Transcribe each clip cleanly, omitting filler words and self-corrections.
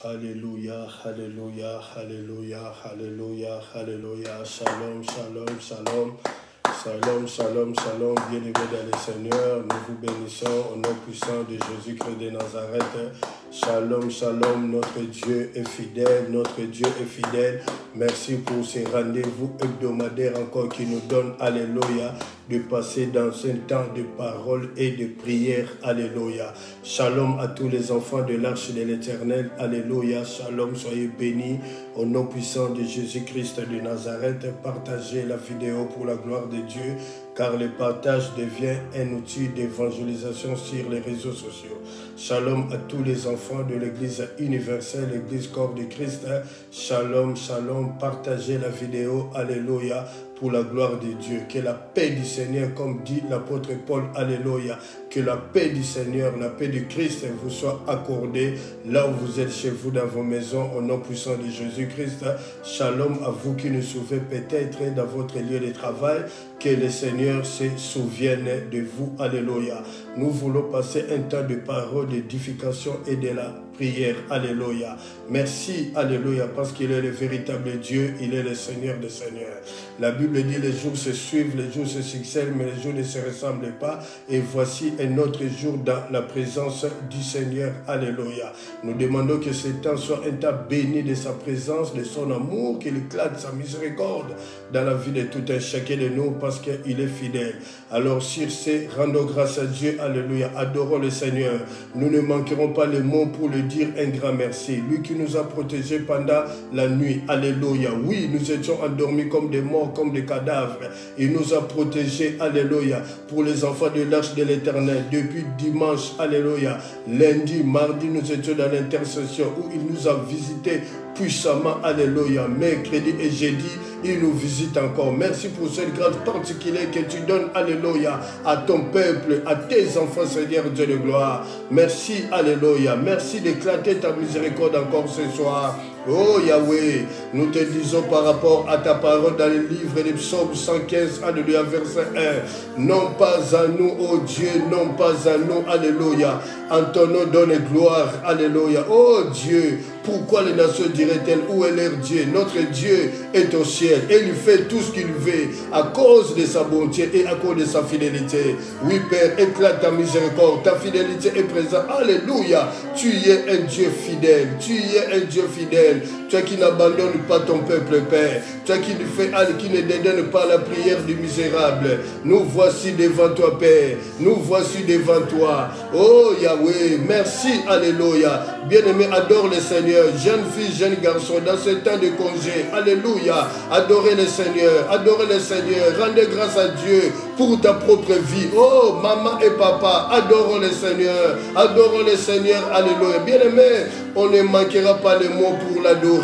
Alléluia, alléluia, alléluia, alléluia, alléluia. Shalom, shalom, shalom. Shalom, shalom, shalom. Bien-aimés dans le Seigneur, nous vous bénissons au nom puissant de Jésus-Christ de Nazareth. Shalom, shalom. Notre Dieu est fidèle, notre Dieu est fidèle. Merci pour ces rendez-vous hebdomadaires encore qui nous donnent, alléluia, de passer dans un temps de parole et de prière, alléluia. Shalom à tous les enfants de l'arche de l'Éternel, alléluia. Shalom, soyez bénis au nom puissant de Jésus-Christ de Nazareth. Partagez la vidéo pour la gloire de Dieu, car le partage devient un outil d'évangélisation sur les réseaux sociaux. Shalom à tous les enfants de l'Église universelle, l'Église corps de Christ. Shalom, shalom, partagez la vidéo, alléluia, pour la gloire de Dieu. Que la paix du Seigneur, comme dit l'apôtre Paul, alléluia, que la paix du Seigneur, la paix du Christ vous soit accordée là où vous êtes chez vous, dans vos maisons, au nom puissant de Jésus-Christ. Shalom à vous qui nous sauvez peut-être dans votre lieu de travail. Que le Seigneur se souvienne de vous, alléluia. Nous voulons passer un temps de parole, d'édification et de la prière, alléluia. Merci, alléluia, parce qu'il est le véritable Dieu, il est le Seigneur des Seigneurs. La Bible dit les jours se suivent, les jours se succèdent, mais les jours ne se ressemblent pas. Et voici un autre jour dans la présence du Seigneur, alléluia. Nous demandons que ce temps soit un temps béni de sa présence, de son amour, qu'il éclate sa miséricorde dans la vie de tout un chacun de nous, parce qu'il est fidèle. Alors sur ce, rendons grâce à Dieu, alléluia, adorons le Seigneur. Nous ne manquerons pas les mots pour le dire un grand merci. Lui qui nous a protégés pendant la nuit, alléluia. Oui, nous étions endormis comme des morts, comme des cadavres. Il nous a protégés, alléluia, pour les enfants de l'arche de l'Éternel. Depuis dimanche, alléluia, lundi, mardi, nous étions dans l'intercession où il nous a visités puissamment, alléluia. Mercredi et jeudi, il nous visite encore. Merci pour cette grâce particulière que tu donnes, alléluia, à ton peuple, à tes enfants, Seigneur Dieu de gloire. Merci, alléluia. Merci d'éclater ta miséricorde encore ce soir. Oh Yahweh, nous te disons par rapport à ta parole dans le livre des psaumes 115, alléluia, verset 1. Non pas à nous, oh Dieu, non pas à nous, alléluia. En ton nom donne gloire, alléluia. Oh Dieu, pourquoi les nations diraient-elles où est leur Dieu? Notre Dieu est au ciel et il fait tout ce qu'il veut à cause de sa bonté et à cause de sa fidélité. Oui Père, éclate ta miséricorde, ta fidélité est présente. Alléluia, tu es un Dieu fidèle, tu es un Dieu fidèle. Toi qui n'abandonnes pas ton peuple, Père. Toi qui ne dédaignes pas la prière du misérable. Nous voici devant toi, Père. Nous voici devant toi. Oh Yahweh, merci, alléluia. Bien-aimé, adore le Seigneur. Jeune fille, jeune garçon, dans ce temps de congé, alléluia. Adorez le Seigneur, adorez le Seigneur. Rendez grâce à Dieu pour ta propre vie. Oh, maman et papa, adorons le Seigneur. Adorons le Seigneur, alléluia. Bien-aimé, on ne manquera pas les mots pour l'adorer.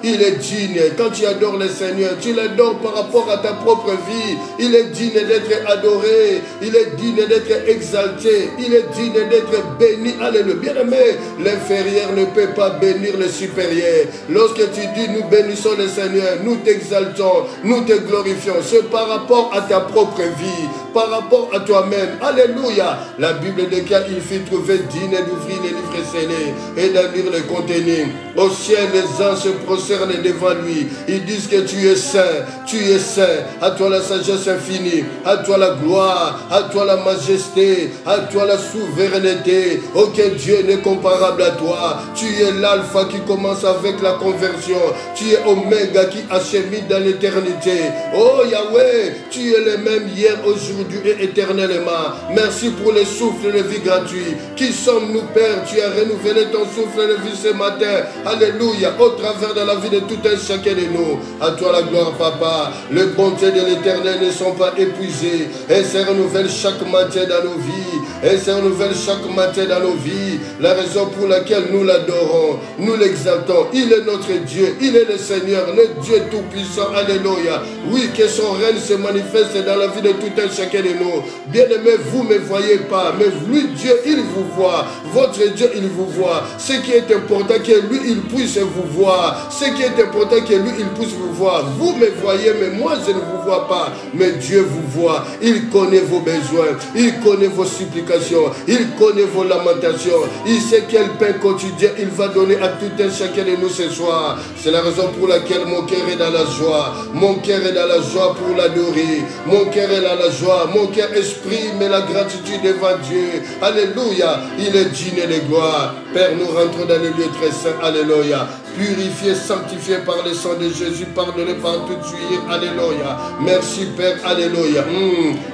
Il est digne. Quand tu adores le Seigneur, tu l'adores par rapport à ta propre vie. Il est digne d'être adoré. Il est digne d'être exalté. Il est digne d'être béni. Alléluia. Bien-aimé, l'inférieur ne peut pas bénir le supérieur. Lorsque tu dis nous bénissons le Seigneur, nous t'exaltons, nous te glorifions. C'est par rapport à ta propre vie, par rapport à toi-même. Alléluia. La Bible déclare il fut trouvé digne d'ouvrir les livres scellés et d'en lire le contenu. Au ciel, les anges se prosternent devant lui. Ils disent que tu es saint, tu es saint. À toi la sagesse infinie, à toi la gloire, à toi la majesté, à toi la souveraineté. Aucun Dieu n'est comparable à toi. Tu es l'alpha qui commence avec la conversion. Tu es Oméga qui achemine dans l'éternité. Oh Yahweh, tu es le même hier, aujourd'hui et éternellement. Merci pour le souffle de vie gratuit. Qui sommes-nous, Père? Tu as renouvelé ton souffle de vie ce matin. Alléluia. Au travers de la vie de tout un chacun de nous. À toi la gloire, Papa. Les bontés de l'Éternel ne sont pas épuisées. Elles se renouvellent chaque matin dans nos vies. Elles se renouvellent chaque matin dans nos vies. La raison pour laquelle nous l'adorons, nous l'exaltons. Il est notre Dieu. Il est le Seigneur, le Dieu tout-puissant. Alléluia. Oui, que son règne se manifeste dans la vie de tout un chacun de nous. Bien-aimés, vous ne me voyez pas, mais lui, Dieu, il vous voit. Votre Dieu, il vous voit. Ce qui est est important, que lui, il puisse vous voir. Ce qui est important, que lui, il puisse vous voir. Vous me voyez, mais moi, je ne vous vois pas. Mais Dieu vous voit. Il connaît vos besoins. Il connaît vos supplications. Il connaît vos lamentations. Il sait quel pain quotidien il va donner à tout un chacun de nous ce soir. C'est la raison pour laquelle mon cœur est dans la joie. Mon cœur est dans la joie pour l'adorer. Mon cœur est dans la joie. Mon cœur exprime la gratitude devant Dieu. Alléluia. Il est digne de gloire. Père, nous rentrons dans le lieu très saint. Alléluia. Purifié, sanctifié par le sang de Jésus, pardonné par toute suite. Alléluia. Merci Père. Alléluia.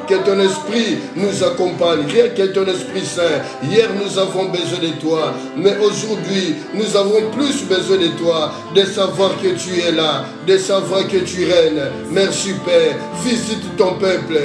Que ton esprit nous accompagne. Rien que ton esprit saint. Hier nous avons besoin de toi. Mais aujourd'hui nous avons plus besoin de toi. De savoir que tu es là. De savoir que tu règnes. Merci Père. Visite ton peuple.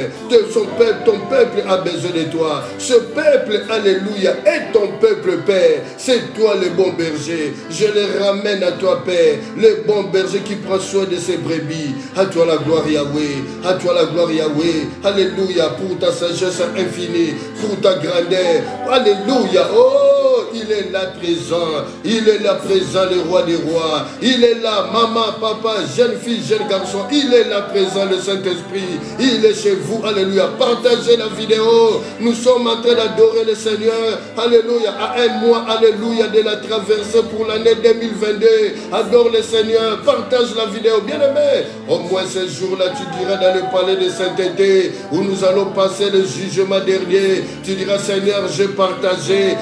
Ton peuple a besoin de toi. Ce peuple, alléluia, est ton peuple Père. C'est toi le bon berger. Je les ramène à toi Père. Le bon berger qui prend soin de ses brebis. À toi la gloire Yahweh. À toi la gloire Yahweh. Alléluia pour ta sagesse infinie. Pour ta grandeur. Alléluia. Oh, il est là présent. Il est là présent le roi des rois. Il est là maman, papa, jeune fille, jeune garçon. Il est là présent le Saint-Esprit. Il est chez vous. Alléluia. Partagez la vidéo. Nous sommes en train d'adorer le Seigneur. Alléluia. À un mois, alléluia, de la traversée pour l'année 2022. Adore le Seigneur. Partage la vidéo. Bien-aimé. Au moins ce jour-là, tu diras dans le palais de sainteté où nous allons passer le jugement dernier. Tu diras, Seigneur, j'ai partagé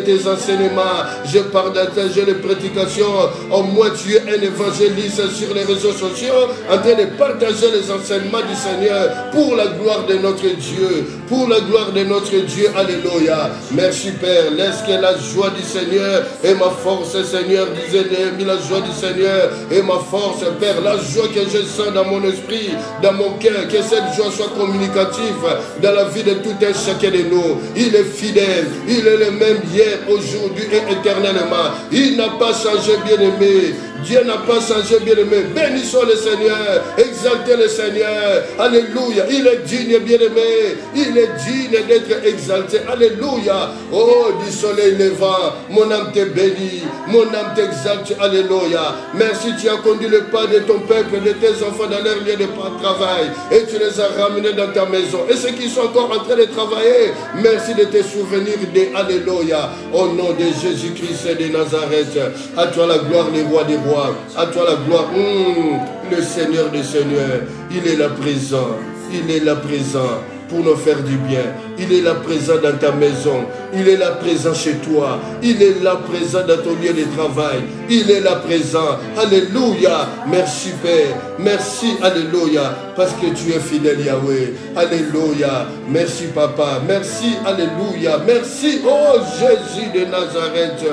tes enseignements. J'ai partagé les prédications. Au moins, tu es un évangéliste sur les réseaux sociaux en train de partager les enseignements du Seigneur pour la gloire de notre Dieu. Pour la gloire de notre Dieu. Alléluia. Merci Père. Laisse que la joie du Seigneur et ma force, Seigneur, disait Néhémie, la joie du Seigneur et ma force, Père. La joie que je sens dans mon esprit, dans mon cœur, que cette joie soit communicative dans la vie de tout un chacun de nous. Il est fidèle. Il est le même hier, aujourd'hui et éternellement. Il n'a pas changé, bien-aimé. Dieu n'a pas changé, bien-aimé. Bénissons le Seigneur. Exaltez le Seigneur. Alléluia. Il est digne, bien-aimé. Il est digne d'être exalté. Alléluia. Oh, du soleil levant, mon âme te bénit. Mon âme t'exalte. Alléluia. Merci, tu as conduit le pas de ton peuple, de tes enfants dans leur lieu de travail. Et tu les as ramenés dans ta maison. Et ceux qui sont encore en train de travailler, merci de te souvenir de Alléluia. Au nom de Jésus-Christ de Nazareth. À toi la gloire, les rois des rois. À toi la gloire, le Seigneur des Seigneurs. Il est là présent. Il est là présent pour nous faire du bien. Il est là présent dans ta maison. Il est là présent chez toi. Il est là présent dans ton lieu de travail. Il est là présent. Alléluia. Merci Père. Merci. Alléluia. Parce que tu es fidèle Yahweh. Alléluia. Merci Papa. Merci. Alléluia. Merci. Oh Jésus de Nazareth.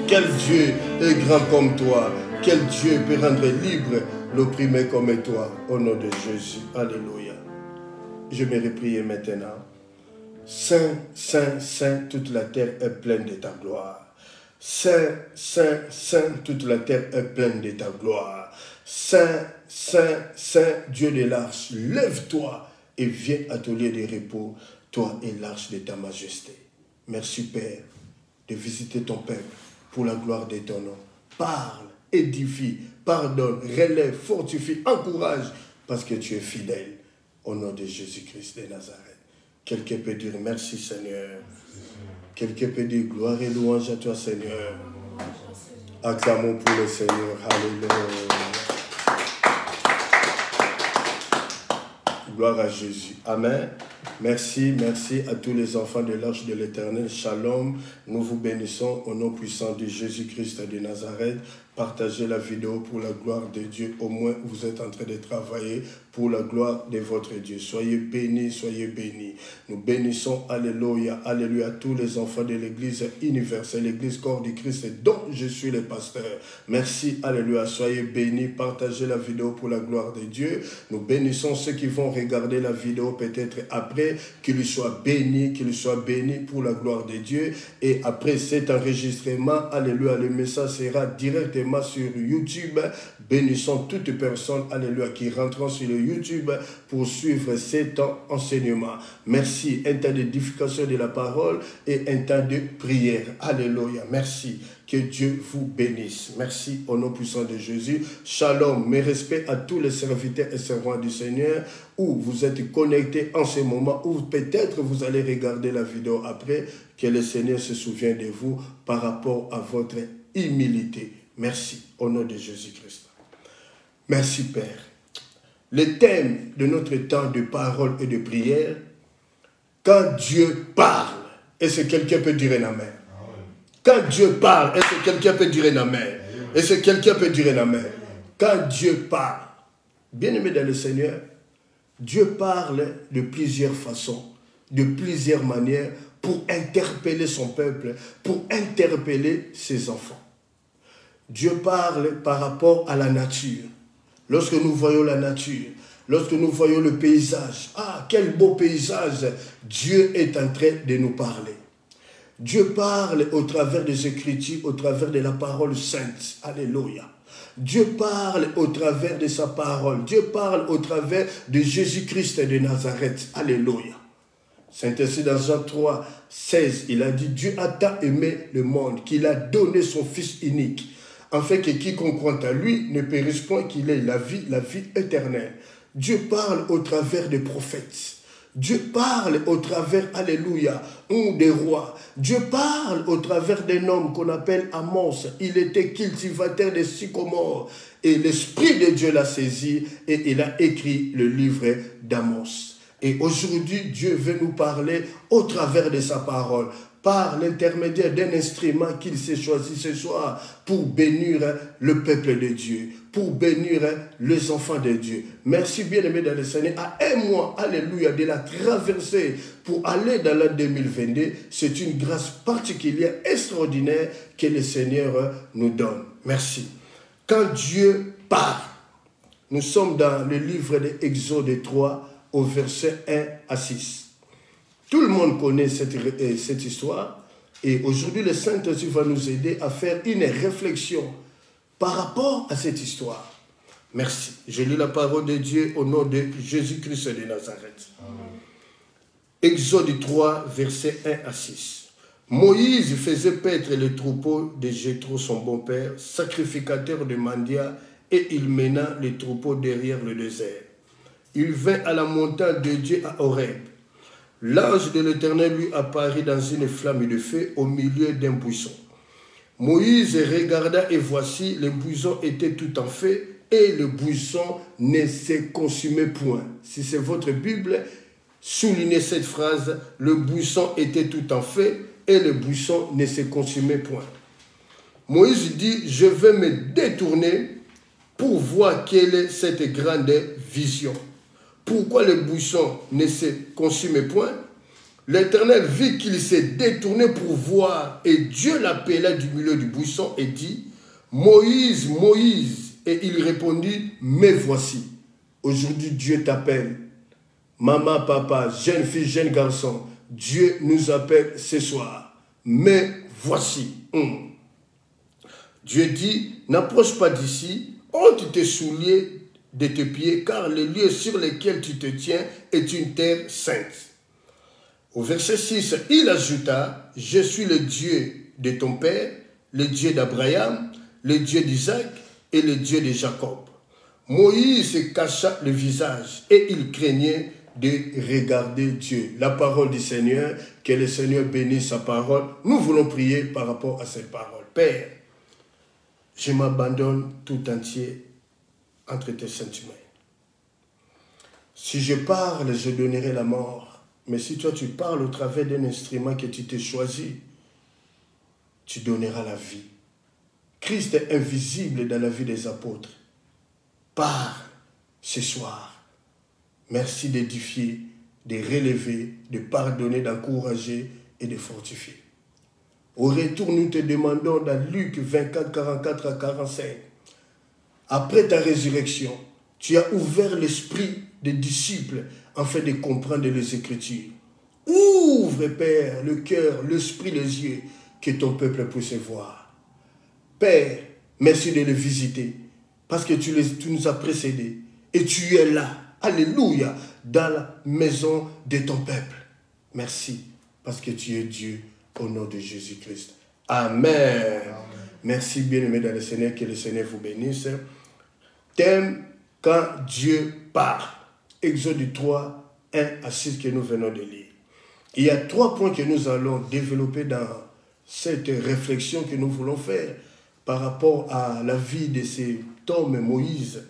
Quel Dieu est grand comme toi. Quel Dieu peut rendre libre l'opprimé comme toi. Au nom de Jésus. Alléluia. Je me reprie maintenant. Saint, Saint, Saint, toute la terre est pleine de ta gloire. Saint, Saint, Saint, toute la terre est pleine de ta gloire. Saint, Saint, Saint, Dieu de l'arche, lève-toi et viens à ton lieu de repos, toi et l'arche de ta majesté. Merci Père de visiter ton peuple pour la gloire de ton nom. Parle, édifie, pardonne, relève, fortifie, encourage, parce que tu es fidèle. Au nom de Jésus-Christ de Nazareth. Quelqu'un peut dire merci Seigneur. Quelqu'un peut dire gloire et louange à toi Seigneur. Acclamons pour le Seigneur. Alléluia. Gloire à Jésus. Amen. Merci, merci à tous les enfants de l'Arche de l'Éternel. Shalom. Nous vous bénissons au nom puissant de Jésus-Christ de Nazareth. Partagez la vidéo pour la gloire de Dieu. Au moins, vous êtes en train de travailler pour la gloire de votre Dieu. Soyez bénis, soyez bénis. Nous bénissons, alléluia, alléluia, tous les enfants de l'Église universelle, l'Église corps du Christ dont je suis le pasteur. Merci, alléluia, soyez bénis. Partagez la vidéo pour la gloire de Dieu. Nous bénissons ceux qui vont regarder la vidéo peut-être après, qu'ils soient bénis pour la gloire de Dieu. Et après cet enregistrement, alléluia, le message sera directement directement sur YouTube. Bénissons toutes les personnes, alléluia, qui rentrent sur le YouTube pour suivre cet enseignement. Merci, un temps d'édification de la parole et un temps de prière. Alléluia, merci. Que Dieu vous bénisse. Merci au nom puissant de Jésus. Shalom, mes respects à tous les serviteurs et servants du Seigneur, où vous êtes connectés en ce moment, où peut-être vous allez regarder la vidéo après, que le Seigneur se souvienne de vous par rapport à votre humilité. Merci au nom de Jésus-Christ. Merci Père. Le thème de notre temps de parole et de prière, quand Dieu parle, est-ce que quelqu'un peut dire un amen? Quand Dieu parle, est-ce que quelqu'un peut dire un amen? Est-ce que quelqu'un peut dire un amen? Quand Dieu parle, bien-aimé dans le Seigneur, Dieu parle de plusieurs façons, de plusieurs manières pour interpeller son peuple, pour interpeller ses enfants. Dieu parle par rapport à la nature. Lorsque nous voyons la nature, lorsque nous voyons le paysage, ah, quel beau paysage, Dieu est en train de nous parler. Dieu parle au travers des Écritures, au travers de la parole sainte. Alléluia. Dieu parle au travers de sa parole. Dieu parle au travers de Jésus-Christ de Nazareth. Alléluia. C'est ainsi dans Jean 3, 16, il a dit, Dieu a tant aimé le monde qu'il a donné son Fils unique, afin que quiconque croit à lui ne périsse point, qu'il ait la vie éternelle. Dieu parle au travers des prophètes. Dieu parle au travers, alléluia, des rois. Dieu parle au travers d'un homme qu'on appelle Amos. Il était cultivateur de sycomore. Et l'Esprit de Dieu l'a saisi et il a écrit le livre d'Amos. Et aujourd'hui, Dieu veut nous parler au travers de sa parole, par l'intermédiaire d'un instrument qu'il s'est choisi ce soir pour bénir le peuple de Dieu, pour bénir les enfants de Dieu. Merci bien-aimé dans le Seigneur. À un mois, alléluia, de la traversée pour aller dans l'an 2022, c'est une grâce particulière, extraordinaire que le Seigneur nous donne. Merci. Quand Dieu parle, nous sommes dans le livre de Exode 3 au verset 1 à 6. Tout le monde connaît cette histoire et aujourd'hui le Saint-Esprit va nous aider à faire une réflexion par rapport à cette histoire. Merci. Je lis la parole de Dieu au nom de Jésus-Christ de Nazareth. Amen. Exode 3, versets 1 à 6. Moïse faisait paître les troupeaux de Jéthro, son bon-père, sacrificateur de Mandia, et il mena les troupeaux derrière le désert. Il vint à la montagne de Dieu à Horeb. L'ange de l'Éternel lui apparut dans une flamme de feu au milieu d'un buisson. Moïse regarda et voici, le buisson était tout en feu et le buisson ne se consumait point. Si c'est votre Bible, soulignez cette phrase, le buisson était tout en feu et le buisson ne se consumait point. Moïse dit, je vais me détourner pour voir quelle est cette grande vision. Pourquoi le buisson ne se consumait point? L'Éternel vit qu'il s'est détourné pour voir et Dieu l'appela du milieu du buisson et dit, Moïse, Moïse. Et il répondit, me voici. Aujourd'hui, Dieu t'appelle. Maman, papa, jeune fille, jeune garçon, Dieu nous appelle ce soir. Me voici. Dieu dit, n'approche pas d'ici, ôte tes souliers de tes pieds, car le lieu sur lequel tu te tiens est une terre sainte. Au verset 6, il ajouta, je suis le Dieu de ton père, le Dieu d'Abraham, le Dieu d'Isaac et le Dieu de Jacob. Moïse cacha le visage et il craignait de regarder Dieu. La parole du Seigneur, que le Seigneur bénisse sa parole. Nous voulons prier par rapport à cette parole. Père, je m'abandonne tout entier entre tes saintes mains. Si je parle, je donnerai la mort. Mais si toi tu parles au travers d'un instrument que tu t'es choisi, tu donneras la vie. Christ est invisible dans la vie des apôtres. Parle ce soir. Merci d'édifier, de relever, de pardonner, d'encourager et de fortifier. Au retour, nous te demandons dans Luc 24, 44 à 45, après ta résurrection, tu as ouvert l'esprit des disciples afin de comprendre les Écritures. Ouvre, Père, le cœur, l'esprit, les yeux, que ton peuple puisse voir. Père, Merci de les visiter. Parce que tu nous as précédés. Et tu es là. Alléluia. Dans la maison de ton peuple. Merci. Parce que tu es Dieu. Au nom de Jésus-Christ. Amen. Amen. Merci, bien-aimés dans le Seigneur. Que le Seigneur vous bénisse. Thème, quand Dieu parle. Exode 3, 1 à 6 que nous venons de lire. Il y a 3 points que nous allons développer dans cette réflexion que nous voulons faire par rapport à la vie de cet homme Moïse.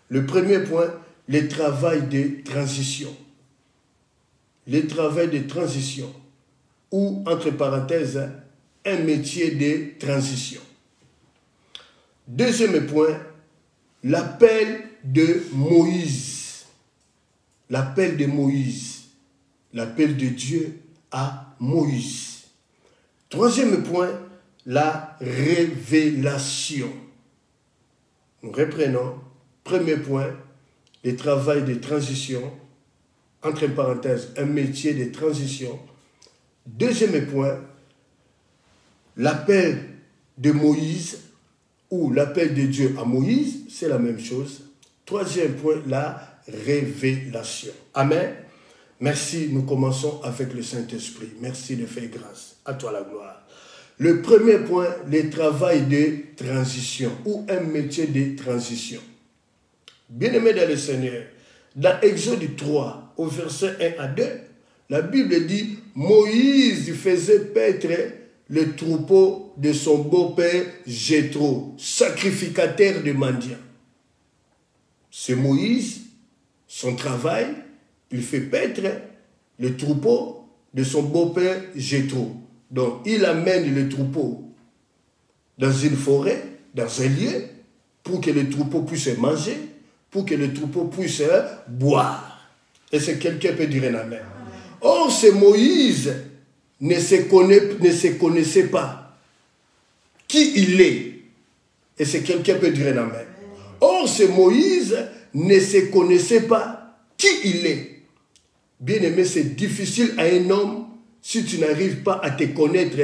Le premier point, le travail de transition. Le travail de transition, ou entre parenthèses, un métier de transition. Deuxième point, l'appel de Moïse. L'appel de Moïse. L'appel de Dieu à Moïse. Troisième point, la révélation. Nous reprenons. Premier point, le travail de transition. Entre parenthèses, un métier de transition. Deuxième point, l'appel de Moïse ou l'appel de Dieu à Moïse, c'est la même chose. Troisième point, la révélation. Amen. Merci, nous commençons avec le Saint-Esprit. Merci de faire grâce. À toi la gloire. Le premier point, le travail de transition ou un métier de transition. Bien-aimés dans le Seigneur, dans Exode 3, au verset 1 à 2, la Bible dit « Moïse faisait paître le troupeau de son beau-père Jéthro, sacrificateur de mendiants. » C'est Moïse, son travail, il fait paître le troupeau de son beau-père Jéthro. Donc, il amène le troupeau dans une forêt, dans un lieu, pour que le troupeau puisse manger, pour que le troupeau puisse boire. Et c'est quelqu'un peut dire un amen. Or, ce Moïse ne se connaissait pas qui il est. Et c'est quelqu'un peut dire un amen. Or, ce Moïse ne se connaissait pas qui il est. Bien aimé, c'est difficile à un homme si tu n'arrives pas à te connaître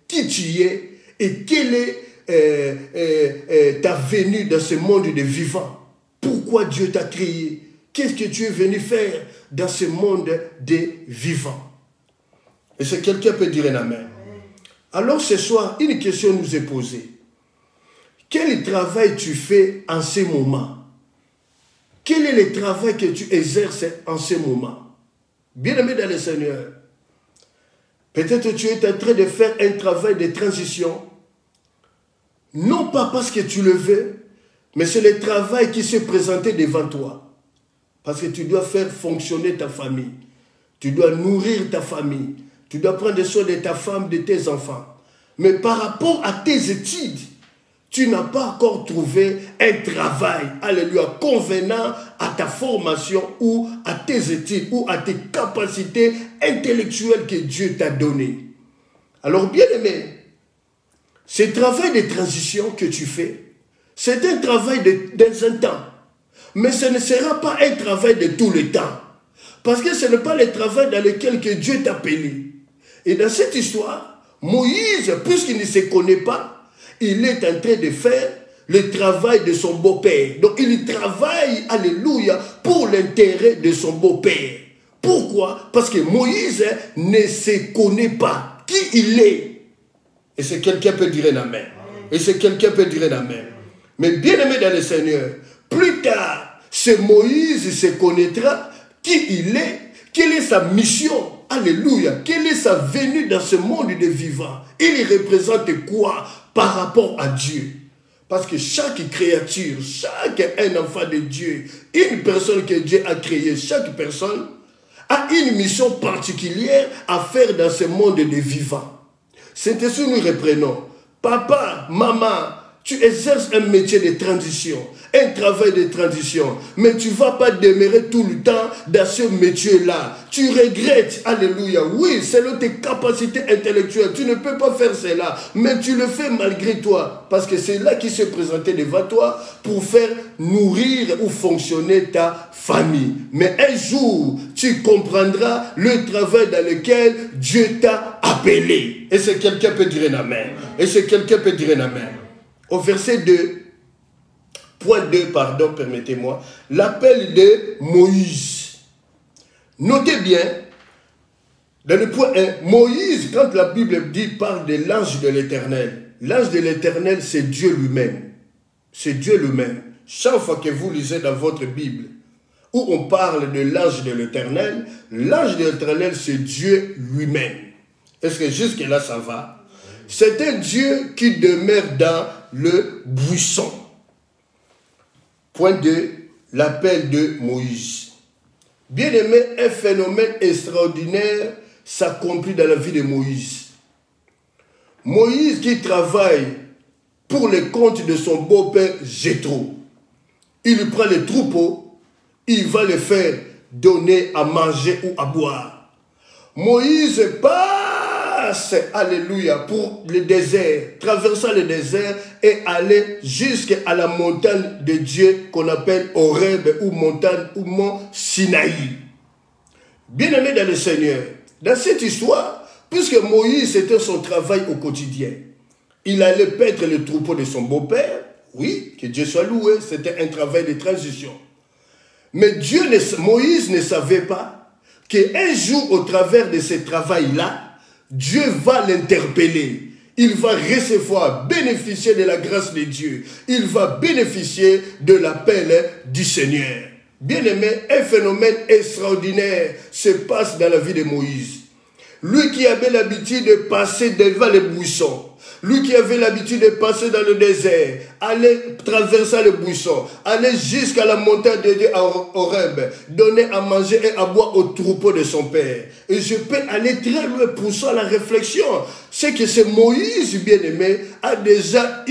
qui tu es et quelle est ta venue dans ce monde de vivants. Pourquoi Dieu t'a créé? Qu'est-ce que tu es venu faire dans ce monde des vivants? Et c'est quelqu'un peut dire un amen. Alors ce soir, une question nous est posée. Quel travail tu fais en ce moment? Quel est le travail que tu exerces en ce moment? Bien-aimé dans le Seigneur, peut-être tu es en train de faire un travail de transition, non pas parce que tu le veux, mais c'est le travail qui s'est présenté devant toi. Parce que tu dois faire fonctionner ta famille. Tu dois nourrir ta famille. Tu dois prendre soin de ta femme, de tes enfants. Mais par rapport à tes études, tu n'as pas encore trouvé un travail, alléluia, convenant à ta formation ou à tes études ou à tes capacités intellectuelles que Dieu t'a données. Alors, bien aimé, ce travail de transition que tu fais, c'est un travail dans un temps. Mais ce ne sera pas un travail de tout le temps. Parce que ce n'est pas le travail dans lequel que Dieu t'a appelé. Et dans cette histoire, Moïse, puisqu'il ne se connaît pas, il est en train de faire le travail de son beau-père. Donc il travaille, alléluia, pour l'intérêt de son beau-père. Pourquoi? Parce que Moïse ne se connaît pas qui il est. Et c'est quelqu'un peut dire un amen. Et c'est quelqu'un peut dire un amen. Mais bien aimé dans le Seigneur, plus tard, ce Moïse se connaîtra qui il est, quelle est sa mission, alléluia, quelle est sa venue dans ce monde de vivants. Il représente quoi par rapport à Dieu? Parce que chaque créature, un enfant de Dieu, une personne que Dieu a créée, chaque personne a une mission particulière à faire dans ce monde de vivants. C'est ainsi que nous reprenons. Papa, maman, tu exerces un métier de transition, un travail de transition, mais tu ne vas pas demeurer tout le temps dans ce métier-là. Tu regrettes, alléluia, oui, selon tes capacités intellectuelles, tu ne peux pas faire cela, mais tu le fais malgré toi, parce que c'est là qui s'est présenté devant toi pour faire nourrir ou fonctionner ta famille. Mais un jour, tu comprendras le travail dans lequel Dieu t'a appelé. Et c'est quelqu'un peut dire un amen. Et c'est quelqu'un peut dire un amen. au verset 2, point 2, pardon, permettez-moi, l'appel de Moïse. Notez bien, dans le point 1, Moïse, quand la Bible dit, parle de l'ange de l'Éternel. L'ange de l'Éternel, c'est Dieu lui-même. C'est Dieu lui-même. Chaque fois que vous lisez dans votre Bible, où on parle de l'ange de l'Éternel, l'ange de l'Éternel, c'est Dieu lui-même. Est-ce que jusque-là, ça va? C'est un Dieu qui demeure dans le buisson. Point 2, l'appel de Moïse. Bien aimé, un phénomène extraordinaire s'accomplit dans la vie de Moïse. Moïse qui travaille pour le compte de son beau-père Jéthro. Il lui prend les troupeaux, il va les faire donner à manger ou à boire. Moïse passe, alléluia, pour le désert, traversant le désert et aller jusqu'à la montagne de Dieu qu'on appelle Horeb ou montagne ou mont Sinaï. Bien-aimé dans le Seigneur, dans cette histoire, puisque Moïse c'était son travail au quotidien, il allait paître le troupeau de son beau-père, oui, que Dieu soit loué, c'était un travail de transition. Mais Moïse ne savait pas qu'un jour, au travers de ce travail-là, Dieu va l'interpeller. Il va recevoir, bénéficier de la grâce de Dieu. Il va bénéficier de l'appel du Seigneur. Bien-aimé, un phénomène extraordinaire se passe dans la vie de Moïse. Lui qui avait l'habitude de passer devant les buissons, lui qui avait l'habitude de passer dans le désert, aller traverser le buisson, aller jusqu'à la montagne de Dieu à Horeb, donner à manger et à boire au troupeau de son père. Et je peux aller très loin poussant la réflexion. C'est que ce Moïse, bien-aimé, a déjà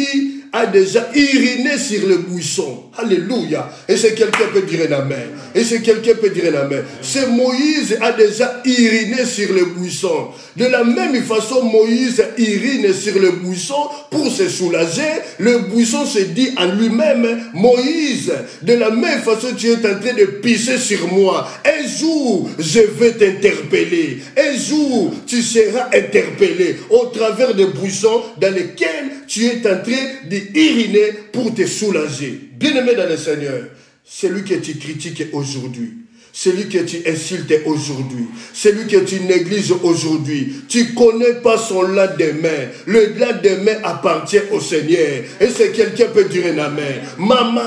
uriné sur le buisson. Alléluia. Et c'est quelqu'un peut dire un amen. Et c'est quelqu'un peut dire un amen. Ce Moïse a déjà uriné sur le buisson. De la même façon, Moïse urine sur le buisson pour se soulager. Le buisson se dit en lui-même, Moïse, de la même façon tu es en train de pisser sur moi. Un jour, je vais t'interpeller. Un jour, tu seras interpellé au travers des buissons dans lesquels tu es en train d'uriner pour te soulager. Bien-aimé dans le Seigneur, celui que tu critiques aujourd'hui, celui que tu insultes aujourd'hui, celui que tu négliges aujourd'hui, tu ne connais pas son lendemain. Le lendemain appartient au Seigneur. Et c'est quelqu'un peut dire un amen. Maman,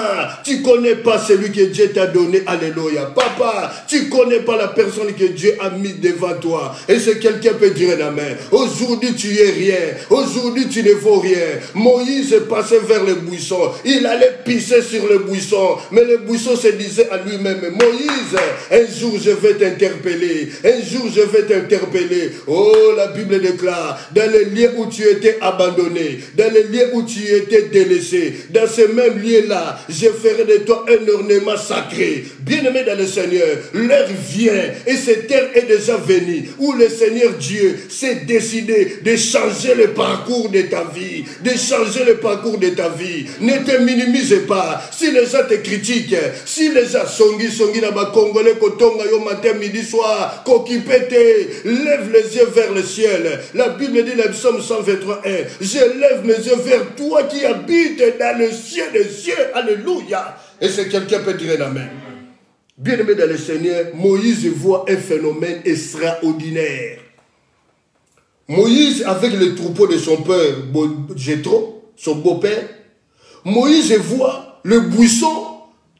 tu ne connais pas celui que Dieu t'a donné. Alléluia. Papa, tu ne connais pas la personne que Dieu a mise devant toi. Et c'est quelqu'un peut dire un amen. Aujourd'hui, tu es rien. Aujourd'hui, tu ne vaux rien. Moïse est passé vers le buisson. Il allait pisser sur le buisson. Mais le buisson se disait à lui-même, Moïse, un jour je vais t'interpeller. Un jour je vais t'interpeller. Oh, la Bible déclare, dans les lieux où tu étais abandonné, dans les lieux où tu étais délaissé, dans ce même lieu-là, je ferai de toi un ornement sacré. Bien-aimé dans le Seigneur, l'heure vient et cette heure est déjà venue où le Seigneur Dieu s'est décidé de changer le parcours de ta vie, de changer le parcours de ta vie. Ne te minimise pas. Si les gens te critiquent, si les gens songi na ba Congolais kotonga yo matin midi soir kokipete, lève les yeux vers le ciel. La Bible dit dans le psaume 123:1, je lève mes yeux vers toi qui habites dans le ciel des cieux. Alléluia. Et c'est quelqu'un peut dire un amen. Bien-aimé dans le Seigneur, Moïse voit un phénomène extraordinaire. Moïse, avec le troupeau de son père Jéthro, son beau-père, Moïse voit le buisson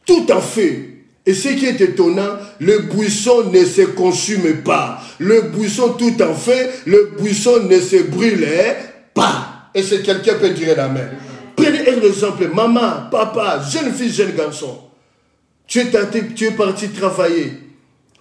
tout en feu. Et ce qui est étonnant, le buisson ne se consume pas. Le buisson tout en feu, le buisson ne se brûle pas. Et c'est quelqu'un peut dire amen. Prenez un exemple, maman, papa, jeune fille, jeune garçon. Tu es parti travailler,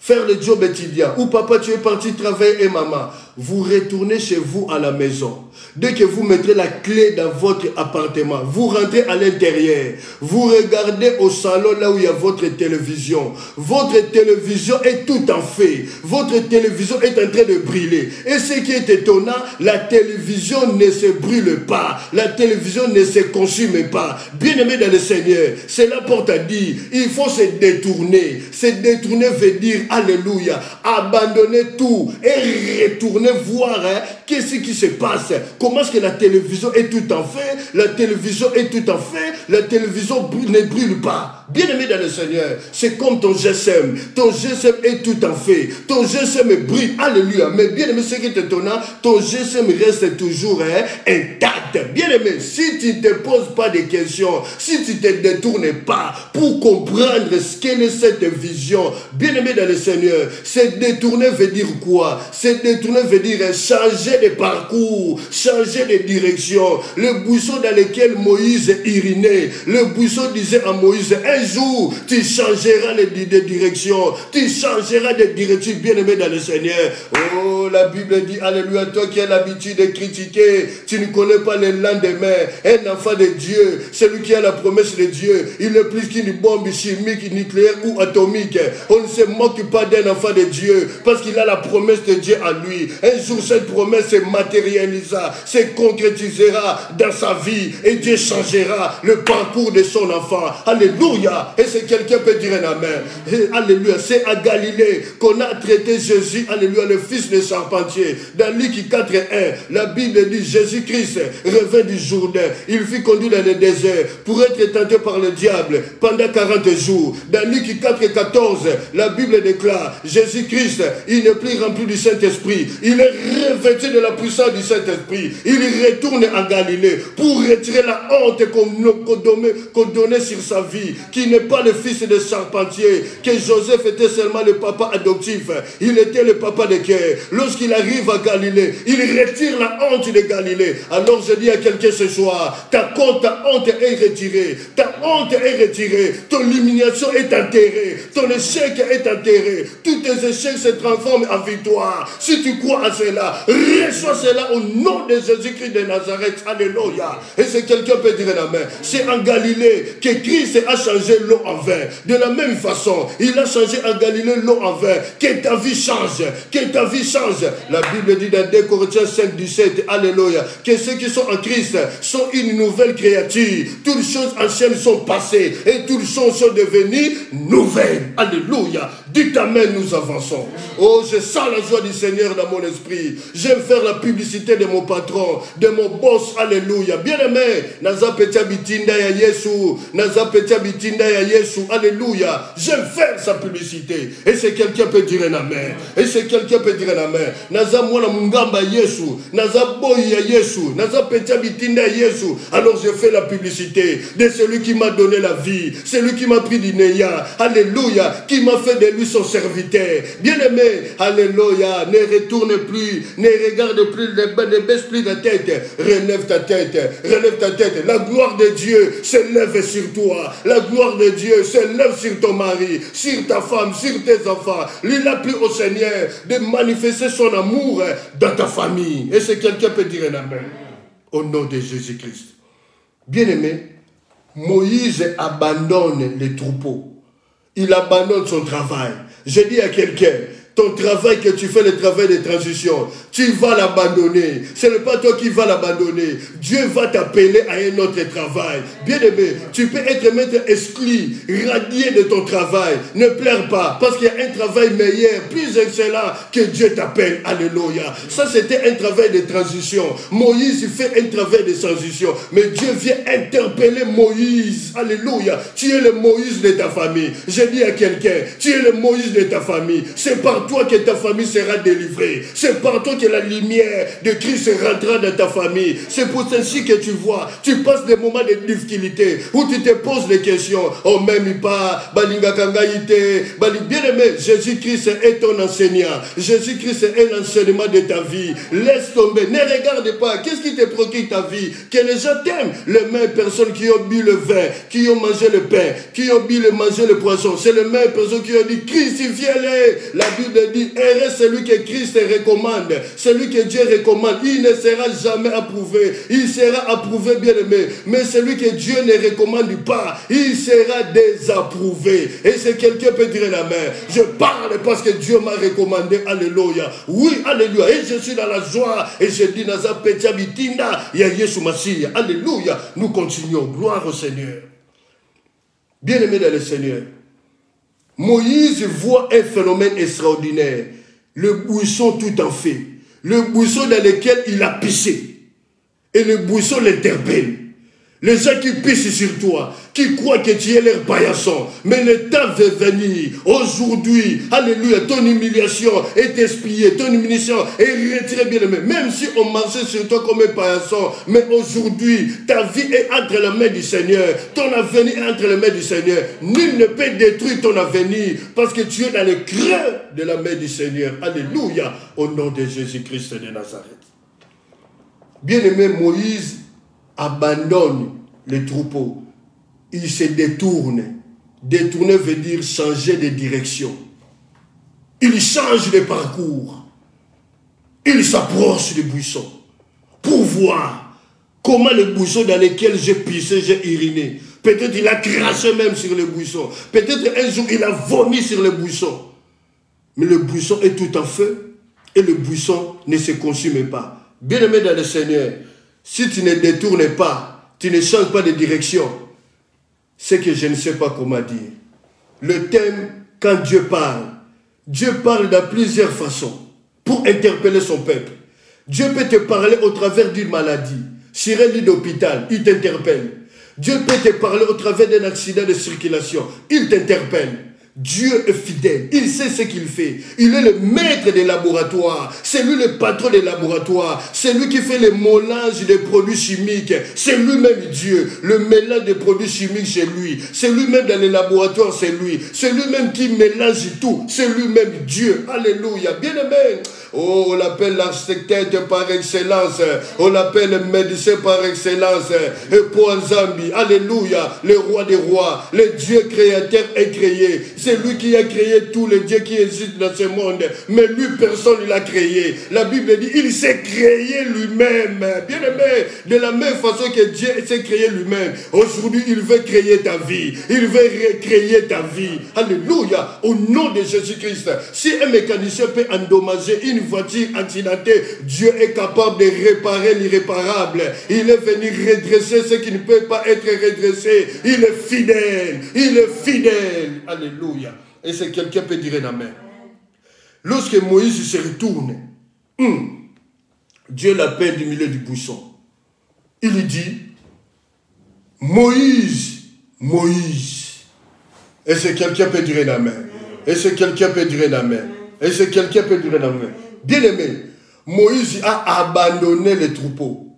faire le job étudiant. Ou papa, tu es parti travailler et maman. Vous retournez chez vous à la maison. Dès que vous mettrez la clé dans votre appartement, vous rentrez à l'intérieur. Vous regardez au salon là où il y a votre télévision. Votre télévision est tout en feu. Votre télévision est en train de brûler. Et ce qui est étonnant, la télévision ne se brûle pas. La télévision ne se consume pas. Bien-aimé dans le Seigneur, cela porte à dire, il faut se détourner. Se détourner veut dire, alléluia, abandonner tout et retourner détourner, voir qu'est-ce qui se passe. Comment est-ce que la télévision est tout en fait, la télévision est tout en fait, la télévision ne brûle pas. Bien-aimé dans le Seigneur, c'est comme ton GSM. Ton GSM est tout en fait. Ton GSM brille. Alléluia. Mais bien-aimé, ce qui est étonnant, ton GSM reste toujours intact. Bien-aimé, si tu ne te poses pas de questions, si tu ne te détournes pas pour comprendre ce qu'est cette vision, bien-aimé dans le Seigneur, c'est détourner veut dire quoi? C'est détourner veut dire changer de parcours, changer de direction. Le buisson dans lequel Moïse irinait, le buisson disait à Moïse, un jour, tu changeras de direction, tu changeras de direction, bien-aimé dans le Seigneur. Oh, la Bible dit, alléluia, toi qui as l'habitude de critiquer, tu ne connais pas le lendemain. Un enfant de Dieu, celui qui a la promesse de Dieu, il est plus qu'une bombe chimique, nucléaire ou atomique. On ne se moque pas d'un enfant de Dieu, parce qu'il a la promesse de Dieu à lui. Un jour, cette promesse se matérialisera, se concrétisera dans sa vie, et Dieu changera le parcours de son enfant. Alléluia. Et c'est quelqu'un peut dire un amen. Et alléluia. C'est à Galilée qu'on a traité Jésus, alléluia, le fils de charpentier. Dans Luc 4:1, la Bible dit Jésus-Christ revint du Jourdain. Il fut conduit dans le désert pour être tenté par le diable pendant 40 jours. Dans Luc 4:14, la Bible déclare Jésus-Christ, il n'est plus rempli du Saint-Esprit. Il est revêtu de la puissance du Saint-Esprit. Il retourne en Galilée pour retirer la honte qu'on donnait sur sa vie, qui n'est pas le fils de charpentier, que Joseph était seulement le papa adoptif. Il était le papa de cœur. Lorsqu'il arrive à Galilée, il retire la honte de Galilée. Alors je dis à quelqu'un ce soir, ta honte est retirée. Ta honte est retirée. Ton humiliation est enterrée. Ton échec est enterré. Tous tes échecs se transforment en victoire. Si tu crois à cela, reçois cela au nom de Jésus-Christ de Nazareth. Alléluia. Et si quelqu'un peut dire la main, c'est en Galilée que Christ a changé l'eau en vin. De la même façon, il a changé en Galilée l'eau en vin. Que ta vie change. Que ta vie change. La Bible dit dans 2 Corinthiens 5:17, alléluia, que ceux qui sont en Christ sont une nouvelle créature. Toutes choses anciennes sont passées et toutes choses sont devenues nouvelles. Alléluia. Dites amen, nous avançons. Oh, je sens la joie du Seigneur dans mon esprit. J'aime faire la publicité de mon patron, de mon boss. Alléluia. Bien-aimé, naza petia bitinda ya Yesu, naza petia bitinda ya Yesu. Alléluia. J'aime faire sa publicité. Et c'est quelqu'un peut dire un amen. Et c'est quelqu'un peut dire un amen. Naza mwana mungamba Yesu, naza boy ya Yesu, naza petia bitinda ya Yesu. Alors je fais la publicité de celui qui m'a donné la vie, celui qui m'a pris du néant. Alléluia. Qui m'a fait de lui son serviteur. Bien-aimé, alléluia, ne retourne plus, ne regarde plus, ne baisse plus la tête. Relève ta tête, relève ta tête. La gloire de Dieu se lève sur toi. La gloire de Dieu se lève sur ton mari, sur ta femme, sur tes enfants. Il a plu au Seigneur de manifester son amour dans ta famille. Et si quelqu'un peut dire un amen. Au nom de Jésus-Christ. Bien-aimé, Moïse abandonne les troupeaux. Il abandonne son travail. Je dis à quelqu'un, ton travail que tu fais, le travail de transition, tu vas l'abandonner. Ce n'est pas toi qui vas l'abandonner. Dieu va t'appeler à un autre travail. Bien-aimé, tu peux être maître exclu, radié de ton travail. Ne pleure pas, parce qu'il y a un travail meilleur, plus excellent que Dieu t'appelle. Alléluia. Ça, c'était un travail de transition. Moïse fait un travail de transition. Mais Dieu vient interpeller Moïse. Alléluia. Tu es le Moïse de ta famille. Je dis à quelqu'un, tu es le Moïse de ta famille. C'est par toi que ta famille sera délivrée. C'est par toi que la lumière de Christ rentrera dans ta famille. C'est pour ceci que tu vois, tu passes des moments de difficulté où tu te poses des questions. Oh, même pas, balinga kangaïté, bien aimé, Jésus-Christ est ton enseignant. Jésus-Christ est l'enseignement de ta vie. Laisse tomber, ne regarde pas. Qu'est-ce qui te procure ta vie? Que les gens t'aiment. Les mêmes personnes qui ont bu le vin, qui ont mangé le pain, qui ont bu mangé le poisson, c'est les mêmes personnes qui ont dit crucifiez-les. La Bible dit, heureux celui que Christ recommande, celui que Dieu recommande, il ne sera jamais approuvé, il sera approuvé, bien aimé, mais celui que Dieu ne recommande pas, il sera désapprouvé. Et si quelqu'un peut dire la main, je parle parce que Dieu m'a recommandé, alléluia, oui, alléluia, et je suis dans la joie, et je dis, Naza Petia Bitinda, ya Yesu Massia, alléluia, nous continuons, gloire au Seigneur. Bien aimé dans le Seigneur, Moïse voit un phénomène extraordinaire. Le buisson tout en fait. le buisson dans lequel il a pissé. Et le buisson l'interpelle. Les gens qui pissent sur toi, qui croient que tu es leur paillasson, mais le temps va venir. Aujourd'hui, alléluia, ton humiliation est expiée, ton humiliation est retirée, bien aimé. Même si on marchait sur toi comme un paillasson, mais aujourd'hui, ta vie est entre les mains du Seigneur, ton avenir est entre les mains du Seigneur. Nul ne peut détruire ton avenir parce que tu es dans le creux de la main du Seigneur. Alléluia, au nom de Jésus-Christ de Nazareth. Bien-aimé, Moïse abandonne les troupeaux. Il se détourne. Détourner veut dire changer de direction. Il change de parcours. Il s'approche du buisson pour voir comment le buisson dans lequel j'ai pissé, j'ai uriné. Peut-être il a craché même sur le buisson. Peut-être un jour il a vomi sur le buisson. Mais le buisson est tout en feu et le buisson ne se consume pas. Bien-aimé dans le Seigneur, si tu ne détournes pas, tu ne changes pas de direction, c'est que je ne sais pas comment dire. Le thème, quand Dieu parle dans plusieurs façons pour interpeller son peuple. Dieu peut te parler au travers d'une maladie. Sur un lit d'hôpital, il t'interpelle. Dieu peut te parler au travers d'un accident de circulation, il t'interpelle. Dieu est fidèle, il sait ce qu'il fait. Il est le maître des laboratoires, c'est lui le patron des laboratoires, c'est lui qui fait le mélange des produits chimiques, c'est lui-même Dieu. Le mélange des produits chimiques, c'est lui. C'est lui-même dans les laboratoires, c'est lui. C'est lui-même qui mélange tout, c'est lui-même Dieu. Alléluia, bien-aimé. Oh, on l'appelle l'architecte par excellence, on l'appelle le médecin par excellence, et Paul Zambi, alléluia, le roi des rois, le Dieu créateur est créé. C'est lui qui a créé tous les dieux qui existent dans ce monde. Mais lui, personne ne l'a créé. La Bible dit, il s'est créé lui-même. Bien aimé, de la même façon que Dieu s'est créé lui-même. Aujourd'hui, il veut créer ta vie. Il veut recréer ta vie. Alléluia. Au nom de Jésus-Christ. Si un mécanicien peut endommager une voiture accidentée, Dieu est capable de réparer l'irréparable. Il est venu redresser ce qui ne peut pas être redressé. Il est fidèle. Il est fidèle. Alléluia. Et c'est quelqu'un peut dire amen. Lorsque Moïse se retourne, Dieu l'appelle du milieu du buisson. Il lui dit, Moïse, Moïse. Et c'est quelqu'un peut dire amen. Et c'est quelqu'un peut dire amen. Et c'est quelqu'un peut dire amen. Bien aimé, Moïse a abandonné les troupeaux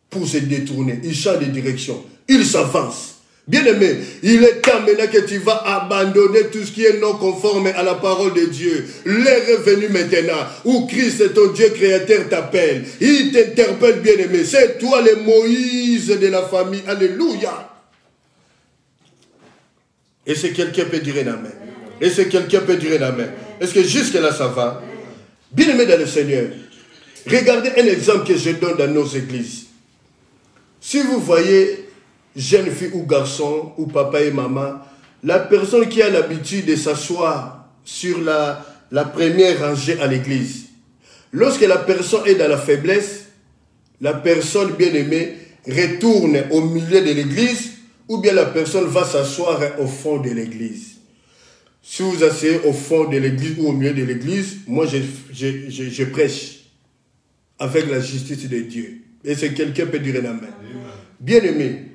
pour se détourner. Il change de direction. Il s'avance. Bien-aimé, il est temps maintenant que tu vas abandonner tout ce qui est non conforme à la parole de Dieu. L'heure est venue maintenant où Christ, ton Dieu créateur, t'appelle. Il t'interpelle, bien-aimé. C'est toi le Moïse de la famille. Alléluia. Et c'est quelqu'un peut dire amen. Et c'est quelqu'un peut dire amen. Est-ce que jusque-là ça va? Bien-aimé dans le Seigneur, regardez un exemple que je donne dans nos églises. Si vous voyez jeune fille ou garçon, ou papa et maman, la personne qui a l'habitude de s'asseoir sur la première rangée à l'église, lorsque la personne est dans la faiblesse, la personne bien-aimée retourne au milieu de l'église, ou bien la personne va s'asseoir au fond de l'église. Si vous asseyez au fond de l'église ou au milieu de l'église, moi je prêche avec la justice de Dieu. Et c'est quelqu'un peut dire amen. Bien-aimé,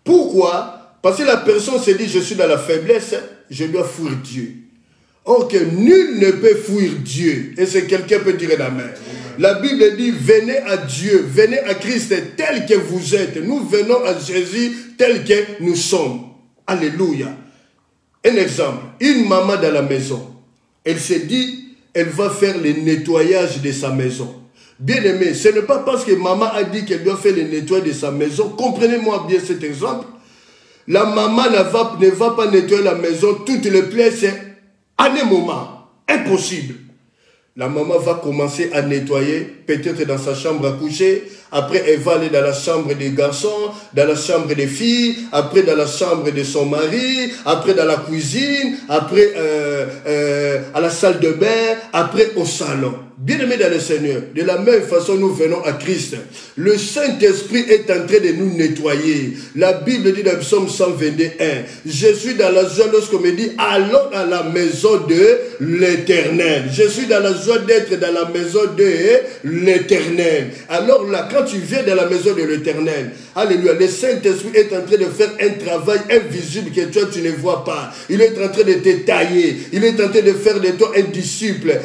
pourquoi? Parce que la personne se dit, je suis dans la faiblesse, je dois fuir Dieu. Or que nul ne peut fuir Dieu. Et c'est quelqu'un peut dire amen. La Bible dit, venez à Dieu, venez à Christ tel que vous êtes. Nous venons à Jésus tel que nous sommes. Alléluia. Un exemple, une maman dans la maison, elle s'est dit, elle va faire le nettoyage de sa maison. Bien aimé, ce n'est pas parce que maman a dit qu'elle doit faire le nettoyage de sa maison. Comprenez-moi bien cet exemple. La maman ne va pas nettoyer la maison toutes les places à un moment. Impossible. La maman va commencer à nettoyer, peut-être dans sa chambre à coucher. Après, elle va aller dans la chambre des garçons, dans la chambre des filles. Après, dans la chambre de son mari. Après, dans la cuisine. Après, à la salle de bain. Après, au salon. Bien-aimés dans le Seigneur, de la même façon nous venons à Christ. Le Saint-Esprit est en train de nous nettoyer. La Bible dit dans le psaume 121, je suis dans la joie lorsqu'on me dit, allons à la maison de l'Éternel. Je suis dans la joie d'être dans la maison de l'Éternel. Alors là, quand tu viens dans la maison de l'Éternel, alléluia, le Saint-Esprit est en train de faire un travail invisible que toi tu ne vois pas. Il est en train de te tailler. Il est en train de faire de toi un disciple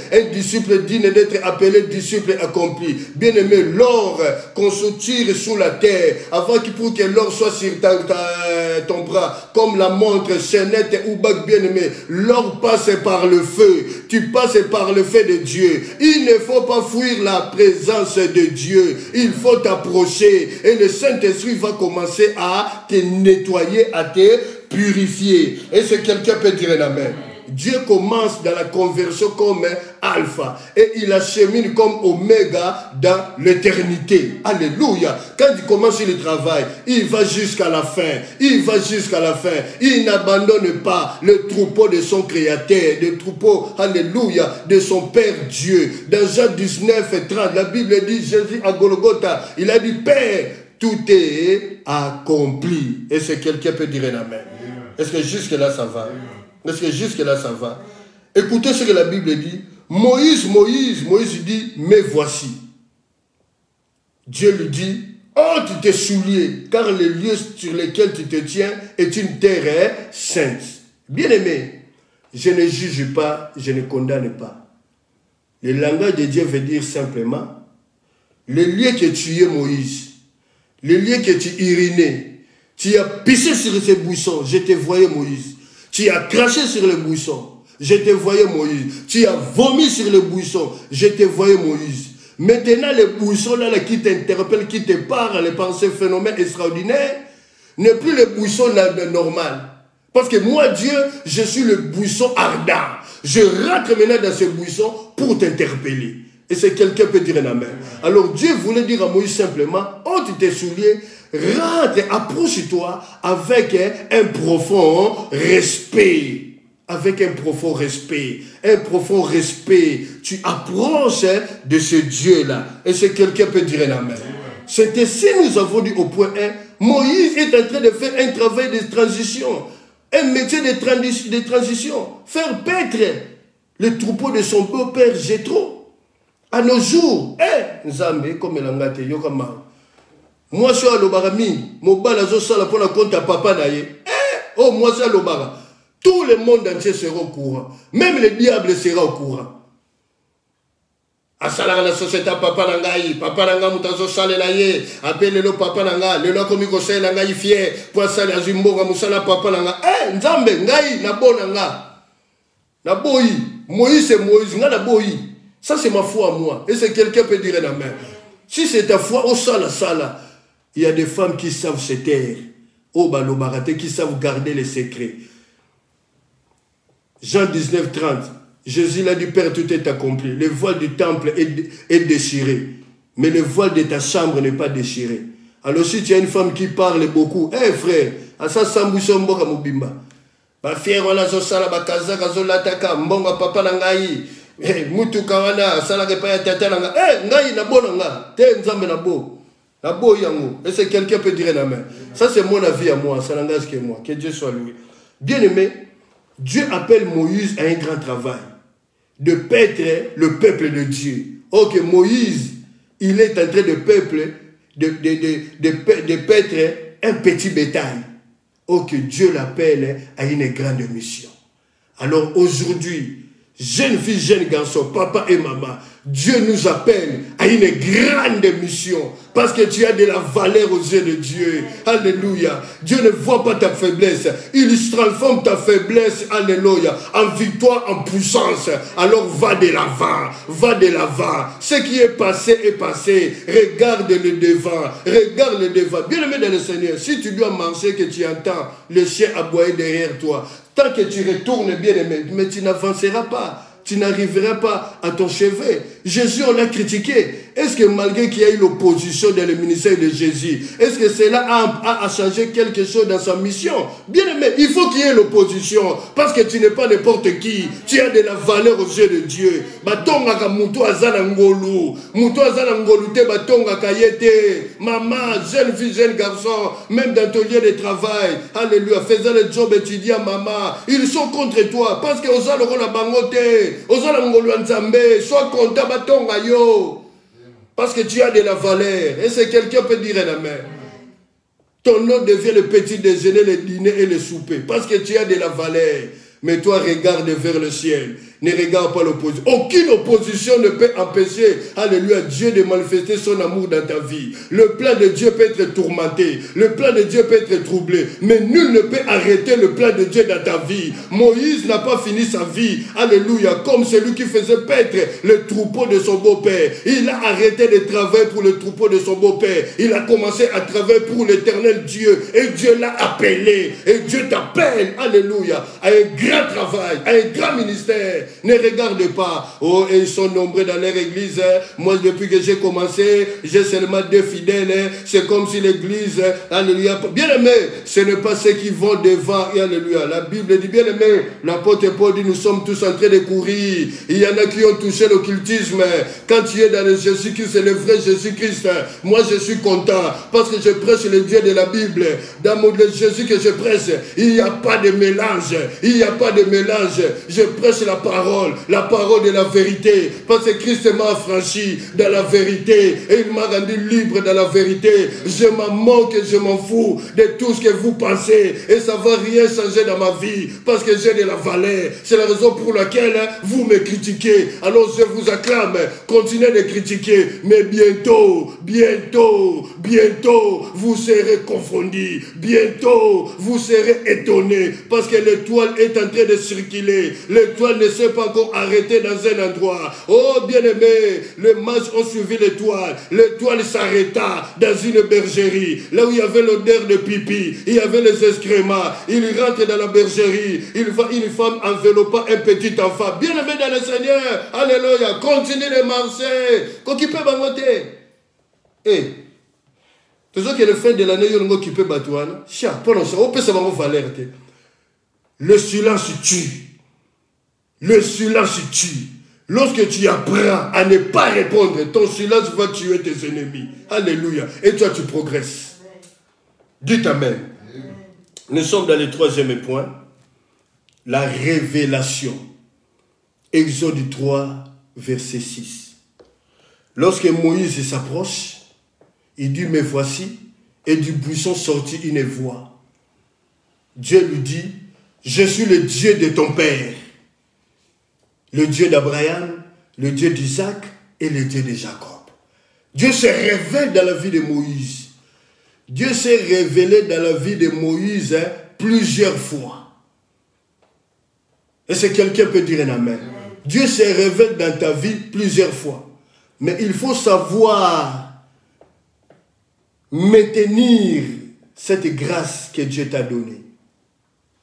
digne d'être appelé disciple accompli. Bien-aimé, l'or qu'on se tire sous la terre, avant pour que l'or soit sur ton bras, comme la montre, chaînette ou bague, bien-aimé, l'or passe par le feu. Tu passes par le feu de Dieu. Il ne faut pas fuir la présence de Dieu. Il faut t'approcher et le Saint-Esprit va commencer à te nettoyer, à te purifier. Est-ce que quelqu'un peut dire un amen? Dieu commence dans la conversion comme alpha et il achemine comme oméga dans l'éternité. Alléluia. Quand il commence le travail, il va jusqu'à la fin. Il va jusqu'à la fin. Il n'abandonne pas le troupeau de son créateur, le troupeau, alléluia, de son Père Dieu. Dans Jean 19, 30, la Bible dit, Jésus à Golgotha, il a dit, Père, tout est accompli. Est-ce que quelqu'un peut dire un amen? Est-ce que jusque là ça va? Est-ce que jusque-là, ça va? Écoutez ce que la Bible dit. Moïse dit, mais voici. Dieu lui dit, ôte tes souliers, car le lieu sur lequel tu te tiens est une terre sainte. Bien-aimé, je ne juge pas, je ne condamne pas. Le langage de Dieu veut dire simplement, le lieu que tu es, Moïse, le lieu que tu urinais, tu as pissé sur ces buissons, je te voyais, Moïse. Tu as craché sur le buisson, je te voyais Moïse. Tu as vomi sur le buisson, je te voyais Moïse. Maintenant, le buisson là qui t'interpelle, qui te parle par ce phénomène extraordinaire, n'est plus le buisson normal. Parce que moi, Dieu, je suis le buisson ardent. Je rentre maintenant dans ce buisson pour t'interpeller. Et c'est quelqu'un peut dire un amen. Alors Dieu voulait dire à Moïse simplement, ôte tes souliers, rentre, approche-toi avec un profond respect. Avec un profond respect. Un profond respect. Tu approches de ce Dieu-là. Et c'est quelqu'un peut dire un amen. C'est ainsi nous avons dit au point 1, Moïse est en train de faire un travail de transition. Un métier de transition. Faire paître le troupeau de son beau-père Jéthro. À nos jours, Nzambe, comme l'angate, yokama. Moi, je suis à l'Obarami. Mon balazo sala pour la compte à papa d'ailleurs. Oh, moi, c'est à l'Obara. Tout le monde entier sera au courant. Même le diable sera au courant. Asala la société papa nangai, papa nanga mutazo sale la ye, appelle le papa nanga, le lo komiko sale nangai fier, pour sale azimbo musala papa nanga. Nzambe ngai na bonanga. Na boyi, Moïse c'est Moïse, nga na boyi. Ça c'est ma foi à moi. Et c'est quelqu'un peut dire un amen. Si c'est ta foi au sala, il y a des femmes qui savent se taire, au balobarate, qui savent garder les secrets. Jean 19, 30. Jésus l'a dit, Père, tout est accompli. Le voile du temple est déchiré. Mais le voile de ta chambre n'est pas déchiré. Alors si tu as une femme qui parle beaucoup, frère, à ça sambousso mboka mobimba. Ba fier wala zo sala ba kaza kazo lataka mbonga papa na ngai. Mutu kawana sala ke pa ya tata na ngai na bona nga. Te nzambe na bo. Na bo yango. Et c'est quelqu'un peut dire na main. Ça c'est mon avis à moi, ça n'engage que moi. Que Dieu soit loué. Bien aimé, Dieu appelle Moïse à un grand travail. De paître le peuple de Dieu. Ok, Moïse, il est en train de paître un petit bétail. Ok, Dieu l'appelle à une grande mission. Alors aujourd'hui, jeunes filles, jeunes garçons, papa et maman, Dieu nous appelle à une grande mission. Parce que tu as de la valeur aux yeux de Dieu. Alléluia. Dieu ne voit pas ta faiblesse. Il transforme ta faiblesse, alléluia, en victoire, en puissance. Alors va de l'avant. Va de l'avant. Ce qui est passé est passé. Regarde le devant. Regarde le devant. Bien-aimé dans le Seigneur, si tu dois marcher, que tu entends le chien aboyer derrière toi, tant que tu retournes, bien-aimé, mais tu n'avanceras pas. Tu n'arriveras pas à ton chevet. Jésus, on l'a critiqué. Est-ce que malgré qu'il y a eu l'opposition dans le ministère de Jésus, est-ce que cela a changé quelque chose dans sa mission? Bien aimé, il faut qu'il y ait l'opposition. Parce que tu n'es pas n'importe qui. Tu as de la valeur aux yeux de Dieu. Batonga muto azana ngolu. Muto azana ngolu te batonga kayete. Maman, jeune fille, jeune garçon, même dans ton lieu de travail. Alléluia. Faisant le job étudiant, maman. Ils sont contre toi. Parce que aux aloko la bangote. Aux alangolu anzambe. Sois content batonga yo. Parce que tu as de la valeur. Est-ce que quelqu'un peut dire amen? Ton nom devient le petit déjeuner, le dîner et le souper. Parce que tu as de la valeur. Mais toi, regarde vers le ciel. Ne regarde pas l'opposition. Aucune opposition ne peut empêcher, alléluia, Dieu de manifester son amour dans ta vie. Le plan de Dieu peut être tourmenté. Le plan de Dieu peut être troublé. Mais nul ne peut arrêter le plan de Dieu dans ta vie. Moïse n'a pas fini sa vie, alléluia, comme celui qui faisait paître le troupeau de son beau-père. Il a arrêté de travailler pour le troupeau de son beau-père. Il a commencé à travailler pour l'éternel Dieu. Et Dieu l'a appelé. Et Dieu t'appelle, alléluia, à un grand travail, à un grand ministère. Ne regarde pas. Oh, et ils sont nombreux dans leur église. Moi, depuis que j'ai commencé, j'ai seulement 2 fidèles. C'est comme si l'église, alléluia. Bien aimé, ce n'est pas ceux qui vont devant, et alléluia. La Bible dit, bien aimé, l'apôtre Paul dit, nous sommes tous en train de courir. Il y en a qui ont touché l'occultisme. Quand tu es dans le Jésus-Christ, c'est le vrai Jésus-Christ. Moi, je suis content parce que je prêche le Dieu de la Bible. Dans mon Jésus que je prêche, il n'y a pas de mélange. Il n'y a pas de mélange. Je prêche la parole de la vérité. Parce que Christ m'a affranchi dans la vérité. Et il m'a rendu libre dans la vérité. Je m'en moque et je m'en fous de tout ce que vous pensez. Et ça ne va rien changer dans ma vie. Parce que j'ai de la valeur. C'est la raison pour laquelle vous me critiquez. Alors je vous acclame. Continuez de critiquer. Mais bientôt, vous serez confondus. Bientôt, vous serez étonnés. Parce que l'étoile est en train de circuler. L'étoile ne s'est pas encore arrêtée dans un endroit. Oh, bien-aimé, les mages ont suivi l'étoile. L'étoile s'arrêta dans une bergerie. Là où il y avait l'odeur de pipi, il y avait les excréments. Il rentre dans la bergerie. Il voit une femme enveloppant un petit enfant. Bien-aimé dans le Seigneur. Alléluia. Continue de marcher. Qu'occupez bangote. Eh. Toujours que le fin de l'année, il y a un occupé batouane. Chia, pendant ça, on peut savoir vos valeurs. Le silence tue. Le silence tue. Lorsque tu apprends à ne pas répondre, ton silence va tuer tes ennemis. Alléluia. Et toi, tu progresses. Dites Amen. Nous sommes dans le 3e point. La révélation. Exode 3, verset 6. Lorsque Moïse s'approche, il dit, mais voici, et du buisson sortit une voix. Dieu lui dit, je suis le Dieu de ton père. Le Dieu d'Abraham, le Dieu d'Isaac et le Dieu de Jacob. Dieu se révèle dans la vie de Moïse. Dieu s'est révélé dans la vie de Moïse plusieurs fois. Est-ce que quelqu'un peut dire un amen? Dieu se révèle dans ta vie plusieurs fois. Mais il faut savoir maintenir cette grâce que Dieu t'a donnée.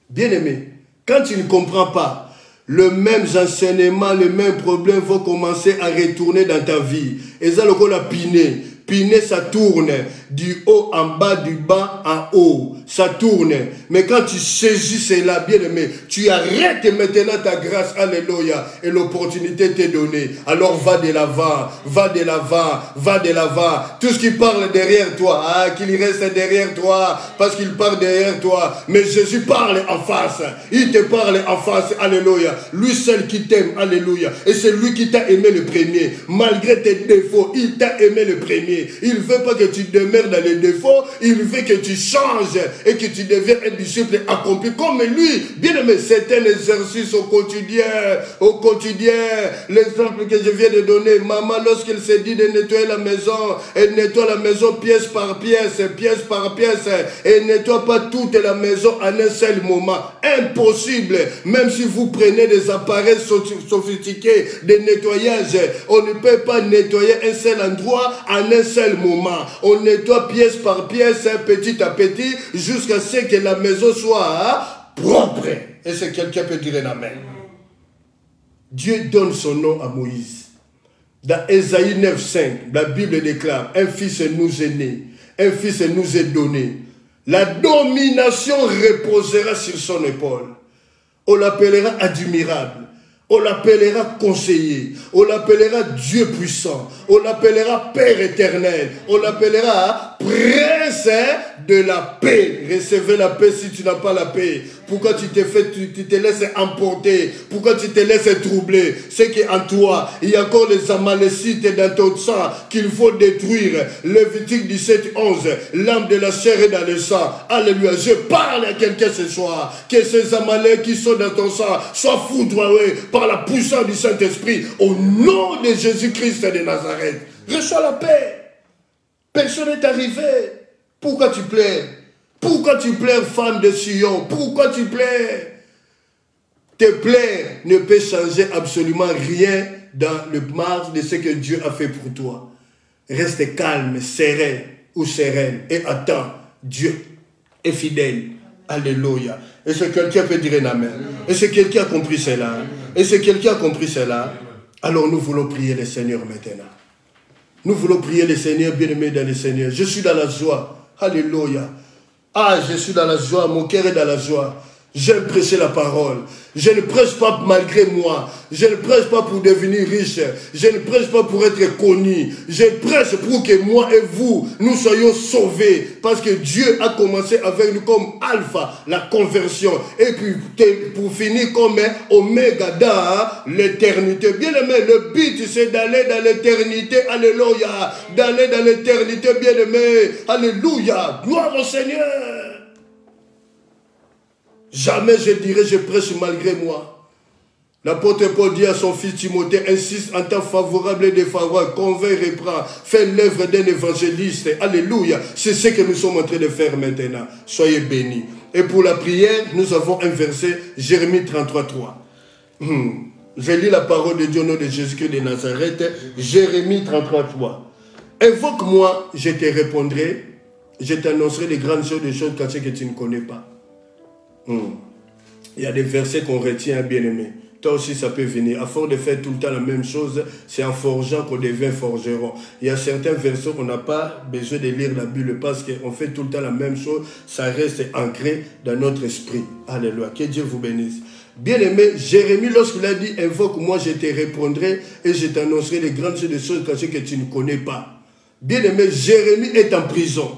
Bien-aimé, quand tu ne comprends pas, les mêmes enseignements, les mêmes problèmes vont commencer à retourner dans ta vie. Et ça, le qu'on a piné. Piné, ça tourne du haut en bas, du bas en haut. Ça tourne. Mais quand tu saisis cela, bien-aimé, tu arrêtes maintenant ta grâce, alléluia, et l'opportunité t'est donnée. Alors va de l'avant, va de l'avant, va de l'avant. Tout ce qui parle derrière toi, qu'il reste derrière toi, parce qu'il parle derrière toi. Mais Jésus parle en face. Il te parle en face, alléluia. Lui seul qui t'aime, alléluia. Et c'est lui qui t'a aimé le premier. Malgré tes défauts, il t'a aimé le premier. Il ne veut pas que tu demeures dans les défauts. Il veut que tu changes et que tu deviens un disciple accompli comme lui. Bien aimé, c'est un exercice au quotidien. Au quotidien. L'exemple que je viens de donner. Maman, lorsqu'elle s'est dit de nettoyer la maison, elle nettoie la maison pièce par pièce. Et nettoie pas toute la maison en un seul moment. Impossible. Même si vous prenez des appareils sophistiqués de nettoyage, on ne peut pas nettoyer un seul endroit en un seul moment. On nettoie pièce par pièce, petit à petit, jusqu'à ce que la maison soit propre. Et c'est quelqu'un peut dire un amen. Dieu donne son nom à Moïse. Dans Ésaïe 9,5, la Bible déclare, un fils nous est né, un fils nous est donné. La domination reposera sur son épaule. On l'appellera admirable. On l'appellera conseiller. On l'appellera Dieu puissant. On l'appellera Père éternel. On l'appellera Prince de la paix. Recevez la paix si tu n'as pas la paix. Pourquoi tu te laisses emporter? Pourquoi tu te laisses troubler? C'est qu'en toi, il y a encore les Amalécites dans ton sang qu'il faut détruire. Lévitique 17:11, l'âme de la chair est dans le sang. Alléluia. Je parle à quelqu'un ce soir. Que ces Amaleks qui sont dans ton sang soient foudroyés par la puissance du Saint-Esprit. Au nom de Jésus-Christ de Nazareth. Reçois la paix. Personne n'est arrivé. Pourquoi tu pleures? Pourquoi tu pleures, femme de Sion? Pourquoi tu pleures? Tes pleurs ne peuvent changer absolument rien dans le marge de ce que Dieu a fait pour toi. Reste calme, serein ou sereine et attends. Dieu est fidèle. Alléluia. Et si quelqu'un peut dire un amen. Et si quelqu'un a compris cela. Et si quelqu'un a compris cela. Alors nous voulons prier le Seigneur maintenant. Nous voulons prier le Seigneur, bien-aimé dans le Seigneur. Je suis dans la joie. Alléluia. Ah, je suis dans la joie, mon cœur est dans la joie. J'aime prêcher la parole. Je ne prêche pas malgré moi. Je ne prêche pas pour devenir riche. Je ne prêche pas pour être connu. Je prêche pour que moi et vous, nous soyons sauvés. Parce que Dieu a commencé avec nous comme alpha, la conversion. Et puis pour finir comme oméga dans l'éternité. Bien aimé, le but c'est d'aller dans l'éternité. Alléluia. D'aller dans l'éternité, bien aimé. Alléluia. Gloire au Seigneur. Jamais je dirais je prêche malgré moi. L'apôtre Paul dit à son fils Timothée, insiste en temps favorable et défavorable, convainc, reprend, fait l'œuvre d'un évangéliste. Alléluia. C'est ce que nous sommes en train de faire maintenant. Soyez bénis. Et pour la prière, nous avons un verset, Jérémie 33:3. Je lis la parole de Dieu au nom de Jésus-Christ de Nazareth. Jérémie 33:3. Invoque-moi, je te répondrai. Je t'annoncerai les grandes choses, des choses cachées que tu ne connais pas. Il y a des versets qu'on retient, bien-aimé. Toi aussi, ça peut venir. À force de faire tout le temps la même chose, c'est en forgeant qu'on devient forgeron. Il y a certains versets qu'on n'a pas besoin de lire la Bible parce qu'on fait tout le temps la même chose. Ça reste ancré dans notre esprit. Alléluia. Que Dieu vous bénisse. Bien-aimé, Jérémie, lorsqu'il a dit « Invoque-moi, je te répondrai et je t'annoncerai les grandes choses cachées que tu ne connais pas. » Bien-aimé, Jérémie est en prison.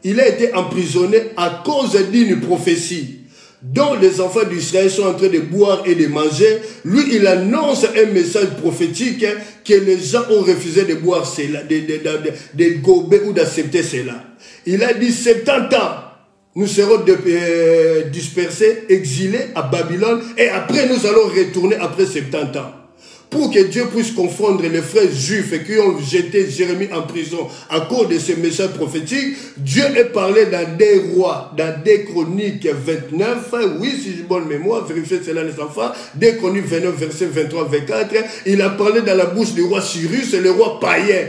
Il a été emprisonné à cause d'une prophétie dont les enfants d'Israël sont en train de boire et de manger. Lui, il annonce un message prophétique que les gens ont refusé de boire cela, de gober ou d'accepter cela. Il a dit 70 ans, nous serons dispersés, exilés à Babylone, et après nous allons retourner après 70 ans. Pour que Dieu puisse confondre les frères juifs qui ont jeté Jérémie en prison à cause de ces messages prophétiques, Dieu est parlé dans des rois, dans des chroniques 29, oui, si j'ai bonne mémoire, vérifiez cela les enfants, des chroniques 29, verset 23-24, il a parlé dans la bouche du roi Cyrus et le roi païen,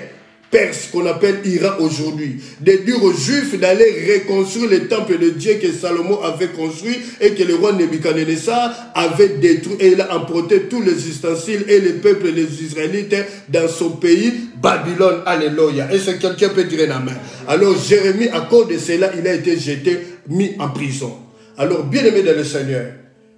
Perse, qu'on appelle Iran aujourd'hui, de dire aux Juifs d'aller reconstruire le temple de Dieu que Salomon avait construit et que le roi Nebuchadnezzar avait détruit, et il a emporté tous les ustensiles et les peuples les Israélites dans son pays, Babylone. Alléluia. Et c'est quelqu'un peut dire la main. Alors Jérémie, à cause de cela, il a été jeté, mis en prison. Alors bien aimé dans le Seigneur,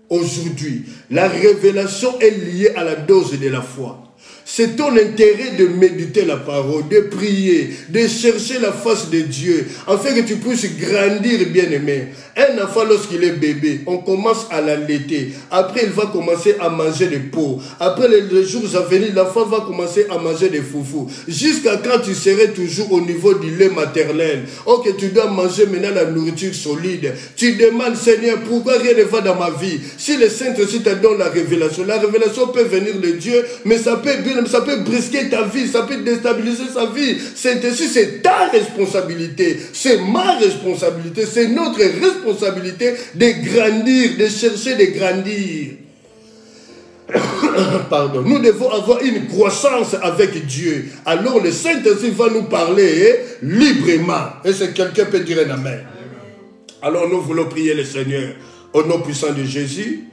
aujourd'hui, la révélation est liée à la dose de la foi. C'est ton intérêt de méditer la parole, de prier, de chercher la face de Dieu, afin que tu puisses grandir, bien-aimé. Un enfant, lorsqu'il est bébé, on commence à l'allaiter. Après, il va commencer à manger des pots. Après, les jours à venir, l'enfant va commencer à manger des foufous. Jusqu'à quand tu serais toujours au niveau du lait maternel. Ok, tu dois manger maintenant la nourriture solide. Tu demandes, Seigneur, pourquoi rien ne va dans ma vie? Si le Saint-Esprit te donne la révélation peut venir de Dieu, mais ça peut brisquer ta vie, ça peut déstabiliser sa vie. Saint-Esprit, c'est ta responsabilité. C'est ma responsabilité. C'est notre responsabilité de grandir, de chercher de grandir. Pardon. Nous devons avoir une croissance avec Dieu. Alors le Saint-Esprit va nous parler librement. Et si quelqu'un peut dire un amen. Alors nous voulons prier le Seigneur au nom puissant de Jésus.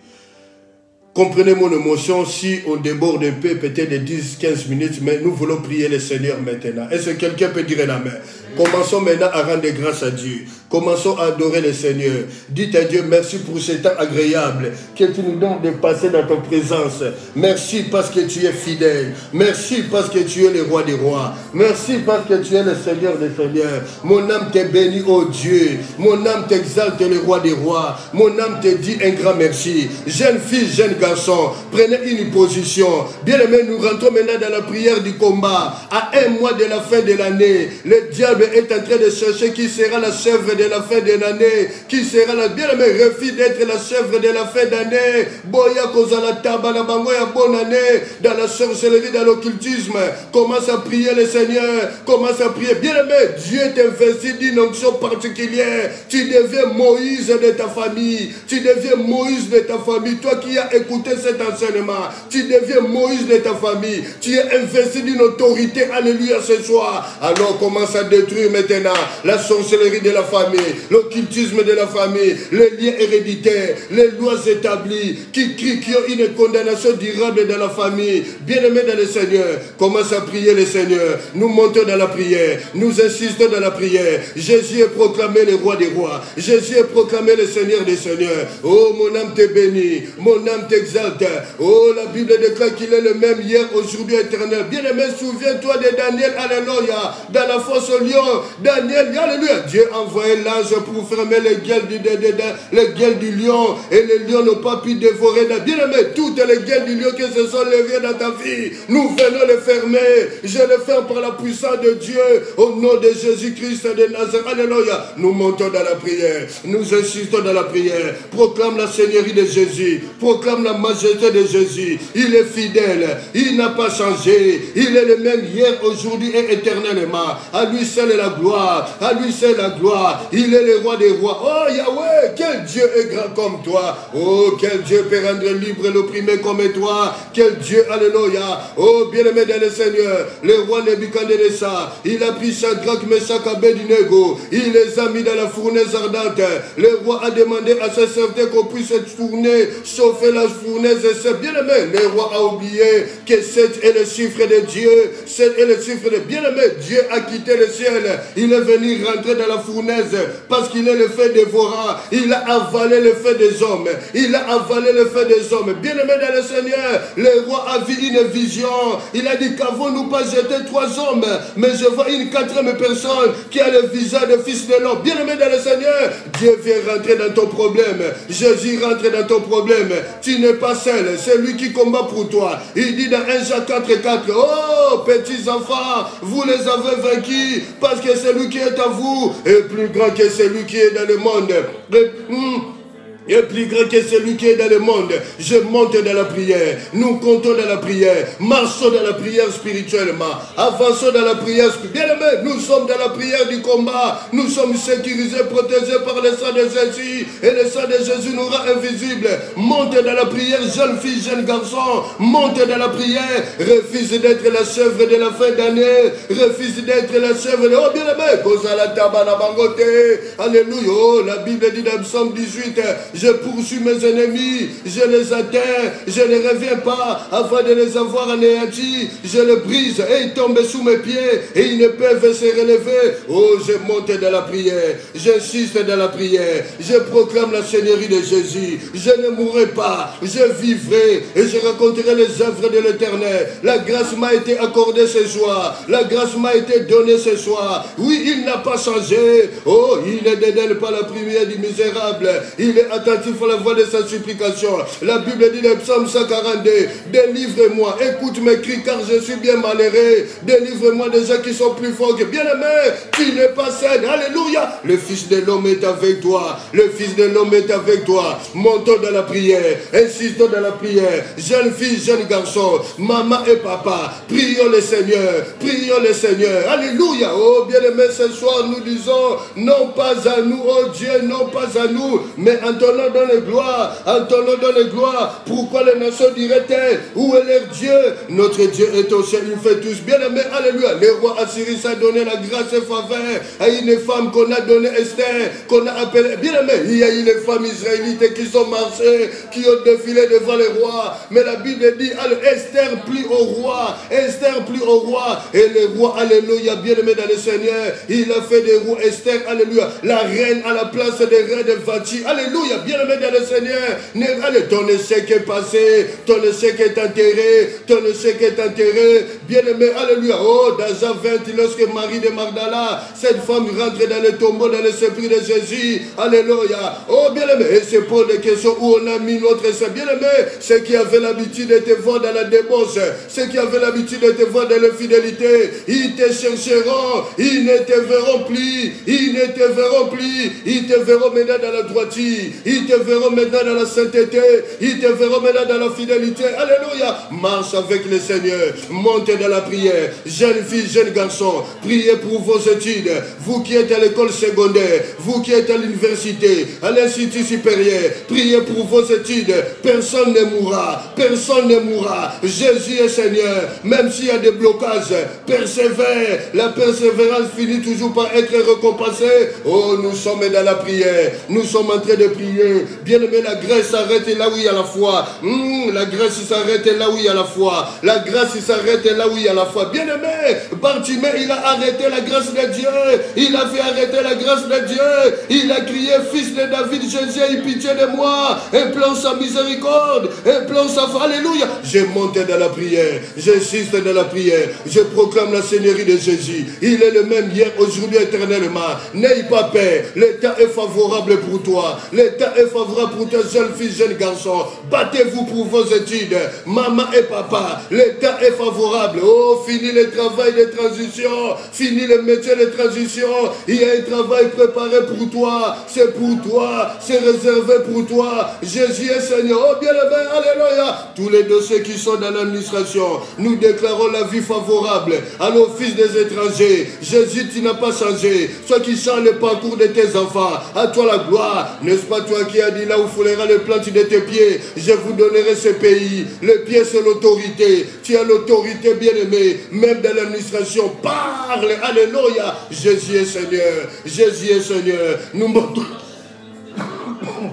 Comprenez mon émotion, si on déborde un peu, peut-être de 10-15 minutes, mais nous voulons prier le Seigneur maintenant. Est-ce que quelqu'un peut dire un amen? Commençons maintenant à rendre grâce à Dieu. Commençons à adorer le Seigneur. Dites à Dieu merci pour ce temps agréable que tu nous donnes de passer dans ton présence. Merci parce que tu es fidèle. Merci parce que tu es le roi des rois. Merci parce que tu es le Seigneur des seigneurs. Mon âme te bénit, ô Dieu. Mon âme t'exalte, le roi des rois. Mon âme te dit un grand merci. Jeune fille, jeune garçon, prenez une position. Bien-aimés, nous rentrons maintenant dans la prière du combat. À un mois de la fin de l'année, le diable est en train de chercher qui sera la chèvre de la fin de l'année. Qui sera la bien-aimé, refuse d'être la chèvre de la fin d'année. Boya kozala taba na bango ya bonne année. Dans la sorcellerie, dans l'occultisme. Commence à prier le Seigneur. Commence à prier. Bien-aimé, Dieu t'investit d'une onction particulière. Tu deviens Moïse de ta famille. Tu deviens Moïse de ta famille. Toi qui as écouté cet enseignement, tu deviens Moïse de ta famille. Tu es investi d'une autorité. Alléluia ce soir. Alors commence à détruire maintenant la sorcellerie de la famille, l'occultisme de la famille, les liens héréditaires, les lois établies qui crient qui ont une condamnation durable dans la famille. Bien-aimés dans le Seigneur, commence à prier le Seigneur. Nous montons dans la prière, nous insistons dans la prière. Jésus est proclamé le roi des rois. Jésus est proclamé le Seigneur des seigneurs. Oh, mon âme te bénit, mon âme t'exalte. Oh, la Bible déclare qu'il est le même hier, aujourd'hui, éternel. Bien-aimé, souviens-toi de Daniel, alléluia, dans la fosse au lion. Daniel, alléluia, Dieu a envoyé l'ange pour fermer les gueules du lion, et les lions n'ont pas pu dévorer. Bien-aimé, toutes les gueules du lion qui se sont levées dans ta vie, nous venons les fermer. Je les ferme par la puissance de Dieu, au nom de Jésus-Christ de Nazareth. Alléluia. Nous montons dans la prière, nous insistons dans la prière. Proclame la Seigneurie de Jésus, proclame la majesté de Jésus. Il est fidèle, il n'a pas changé, il est le même hier, aujourd'hui et éternellement. À lui seul est la gloire, à lui seul la gloire. Il est le roi des rois. Oh Yahweh, quel Dieu est grand comme toi. Oh, quel Dieu peut rendre libre l'opprimé comme toi. Quel Dieu, alléluia. Oh, bien-aimé dans le Seigneur, le roi Nebuchadnezzar, il a pris Shadrach, Meshach, Abednego, il les a mis dans la fournaise ardente. Le roi a demandé à ses serviteurs qu'on puisse tourner, chauffer la fournaise. Et c'est bien-aimé. Le roi a oublié que 7 est le chiffre de Dieu. 7 est le chiffre de bien-aimé. Dieu a quitté le ciel. Il est venu rentrer dans la fournaise parce qu'il est le feu dévorant. Il a avalé le feu des hommes. Il a avalé le feu des hommes. Bien-aimé dans le Seigneur, le roi a vu une vision. Il a dit qu'avons-nous pas jeté 3 hommes, mais je vois une 4e personne qui a le visage de fils de l'homme. Bien-aimé dans le Seigneur, Dieu vient rentrer dans ton problème. Jésus rentre dans ton problème. Tu n'es pas seul, c'est lui qui combat pour toi. Il dit dans 1 Jean 4:4, oh petits enfants, vous les avez vaincus parce que celui qui est à vous est plus grand que celui qui est dans le monde. Et plus grand que celui qui est dans le monde. Je monte dans la prière. Nous comptons dans la prière. Marchons dans la prière spirituellement. Avançons dans la prière spirituelle. Bien-aimés, nous sommes dans la prière du combat. Nous sommes sécurisés, protégés par le sang de Jésus. Et le sang de Jésus nous rend invisibles. Monte dans la prière, jeune fille, jeune garçon. Monte dans la prière. Refuse d'être la chèvre de la fin d'année. Refuse d'être la chèvre de... Oh, bien-aimé. Alléluia. Oh, la Bible dit dans Psaume 18... Je poursuis mes ennemis, je les atteins, je ne reviens pas afin de les avoir anéantis. Je les brise et ils tombent sous mes pieds et ils ne peuvent se relever. Oh, je monte dans la prière, j'insiste dans la prière, je proclame la Seigneurie de Jésus. Je ne mourrai pas, je vivrai et je raconterai les œuvres de l'Éternel. La grâce m'a été accordée ce soir, la grâce m'a été donnée ce soir. Oui, il n'a pas changé. Oh, il ne dédaigne pas la prière du misérable. Il est attentif à la voix de sa supplication. La Bible dit dans Psaume 142, délivre-moi, écoute mes cris car je suis bien malheureux. Délivre-moi des gens qui sont plus forts que bien-aimés. Tu n'es pas seul. Alléluia. Le Fils de l'homme est avec toi. Le Fils de l'homme est avec toi. Montons dans la prière. Insistons dans la prière. Jeune fille, jeune garçon, maman et papa, prions le Seigneur. Prions le Seigneur. Alléluia. Oh bien-aimés, ce soir nous disons, non pas à nous, oh Dieu, non pas à nous, mais en ton ton nom donne gloire, en ton nom donne gloire. Pourquoi les nations diraient-elles, où est leur Dieu? Notre Dieu est au ciel, il fait tous. Bien-aimé, alléluia. Le roi Assyrie a donné la grâce et faveur à une femme qu'on a donnée Esther, qu'on a appelée. Bien-aimé, il y a eu les femmes israélites qui sont marchées, qui ont défilé devant les rois. Mais la Bible dit, Esther plie au roi, Esther plie au roi. Et le roi, alléluia, bien-aimé dans le Seigneur, il a fait des rois Esther, alléluia, la reine à la place des reines de Vati, alléluia, bien-aimé dans le Seigneur. Allez, ton échec est passé, ton échec est enterré, ton échec est enterré, bien-aimé, alléluia. Oh, dans Jean 20, lorsque Marie de Magdala, cette femme rentre dans le tombeau, dans le sépulcre de Jésus, alléluia. Oh, bien-aimé, et c'est pour des questions où on a mis notre essai, bien-aimé, ceux qui avaient l'habitude de te voir dans la débauche, ceux qui avaient l'habitude de te voir dans l'infidélité, ils te chercheront, ils ne te verront plus, ils ne te verront plus, ils te verront maintenant dans la droiture, ils te verront maintenant dans la sainteté, ils te verront maintenant dans la fidélité, alléluia. Marche avec le Seigneur, montez dans la prière, jeunes filles, jeunes garçons, priez pour vos études, vous qui êtes à l'école secondaire, vous qui êtes à l'université, à l'institut supérieur, priez pour vos études, personne ne mourra, personne ne mourra, Jésus est Seigneur, même s'il y a des blocages, persévère, la persévérance finit toujours par être récompensée. Oh, nous sommes dans la prière, nous sommes en train de prier, bien-aimé, la grâce s'arrête là où il y a la foi, la grâce s'arrête là où il y a la foi, la grâce s'arrête là où il y a la foi, bien-aimé, Bartimée, il a arrêté la grâce de Dieu, il a fait arrêter la grâce de Dieu, il a crié, fils de David, Jésus, aie pitié de moi, implore sa miséricorde, implore sa foi, alléluia. Je monte dans la prière, j'insiste dans la prière, je proclame la Seigneurie de Jésus, il est le même hier, aujourd'hui, éternellement. N'aie pas peur, l'état est favorable pour toi, l'état est favorable pour tes jeunes filles, jeunes garçons, battez-vous pour vos études, maman et papa, l'état est favorable. Oh, fini le travail de transition, fini le métier de transition, il y a un travail préparé pour toi, c'est pour toi, c'est réservé pour toi, Jésus est Seigneur. Oh, bien-aimé, alléluia. Tous les dossiers qui sont dans l'administration, nous déclarons la vie favorable à l'office des étrangers. Jésus, tu n'as pas changé, soit qui change le parcours de tes enfants, à toi la gloire, n'est-ce pas toi qui as dit là où foulera le plantes de tes pieds, je vous donnerai ce pays. Le pied c'est l'autorité, tu as l'autorité, bien-aimé, même dans l'administration, parle, alléluia, Jésus est Seigneur, Jésus est Seigneur. Nous montons,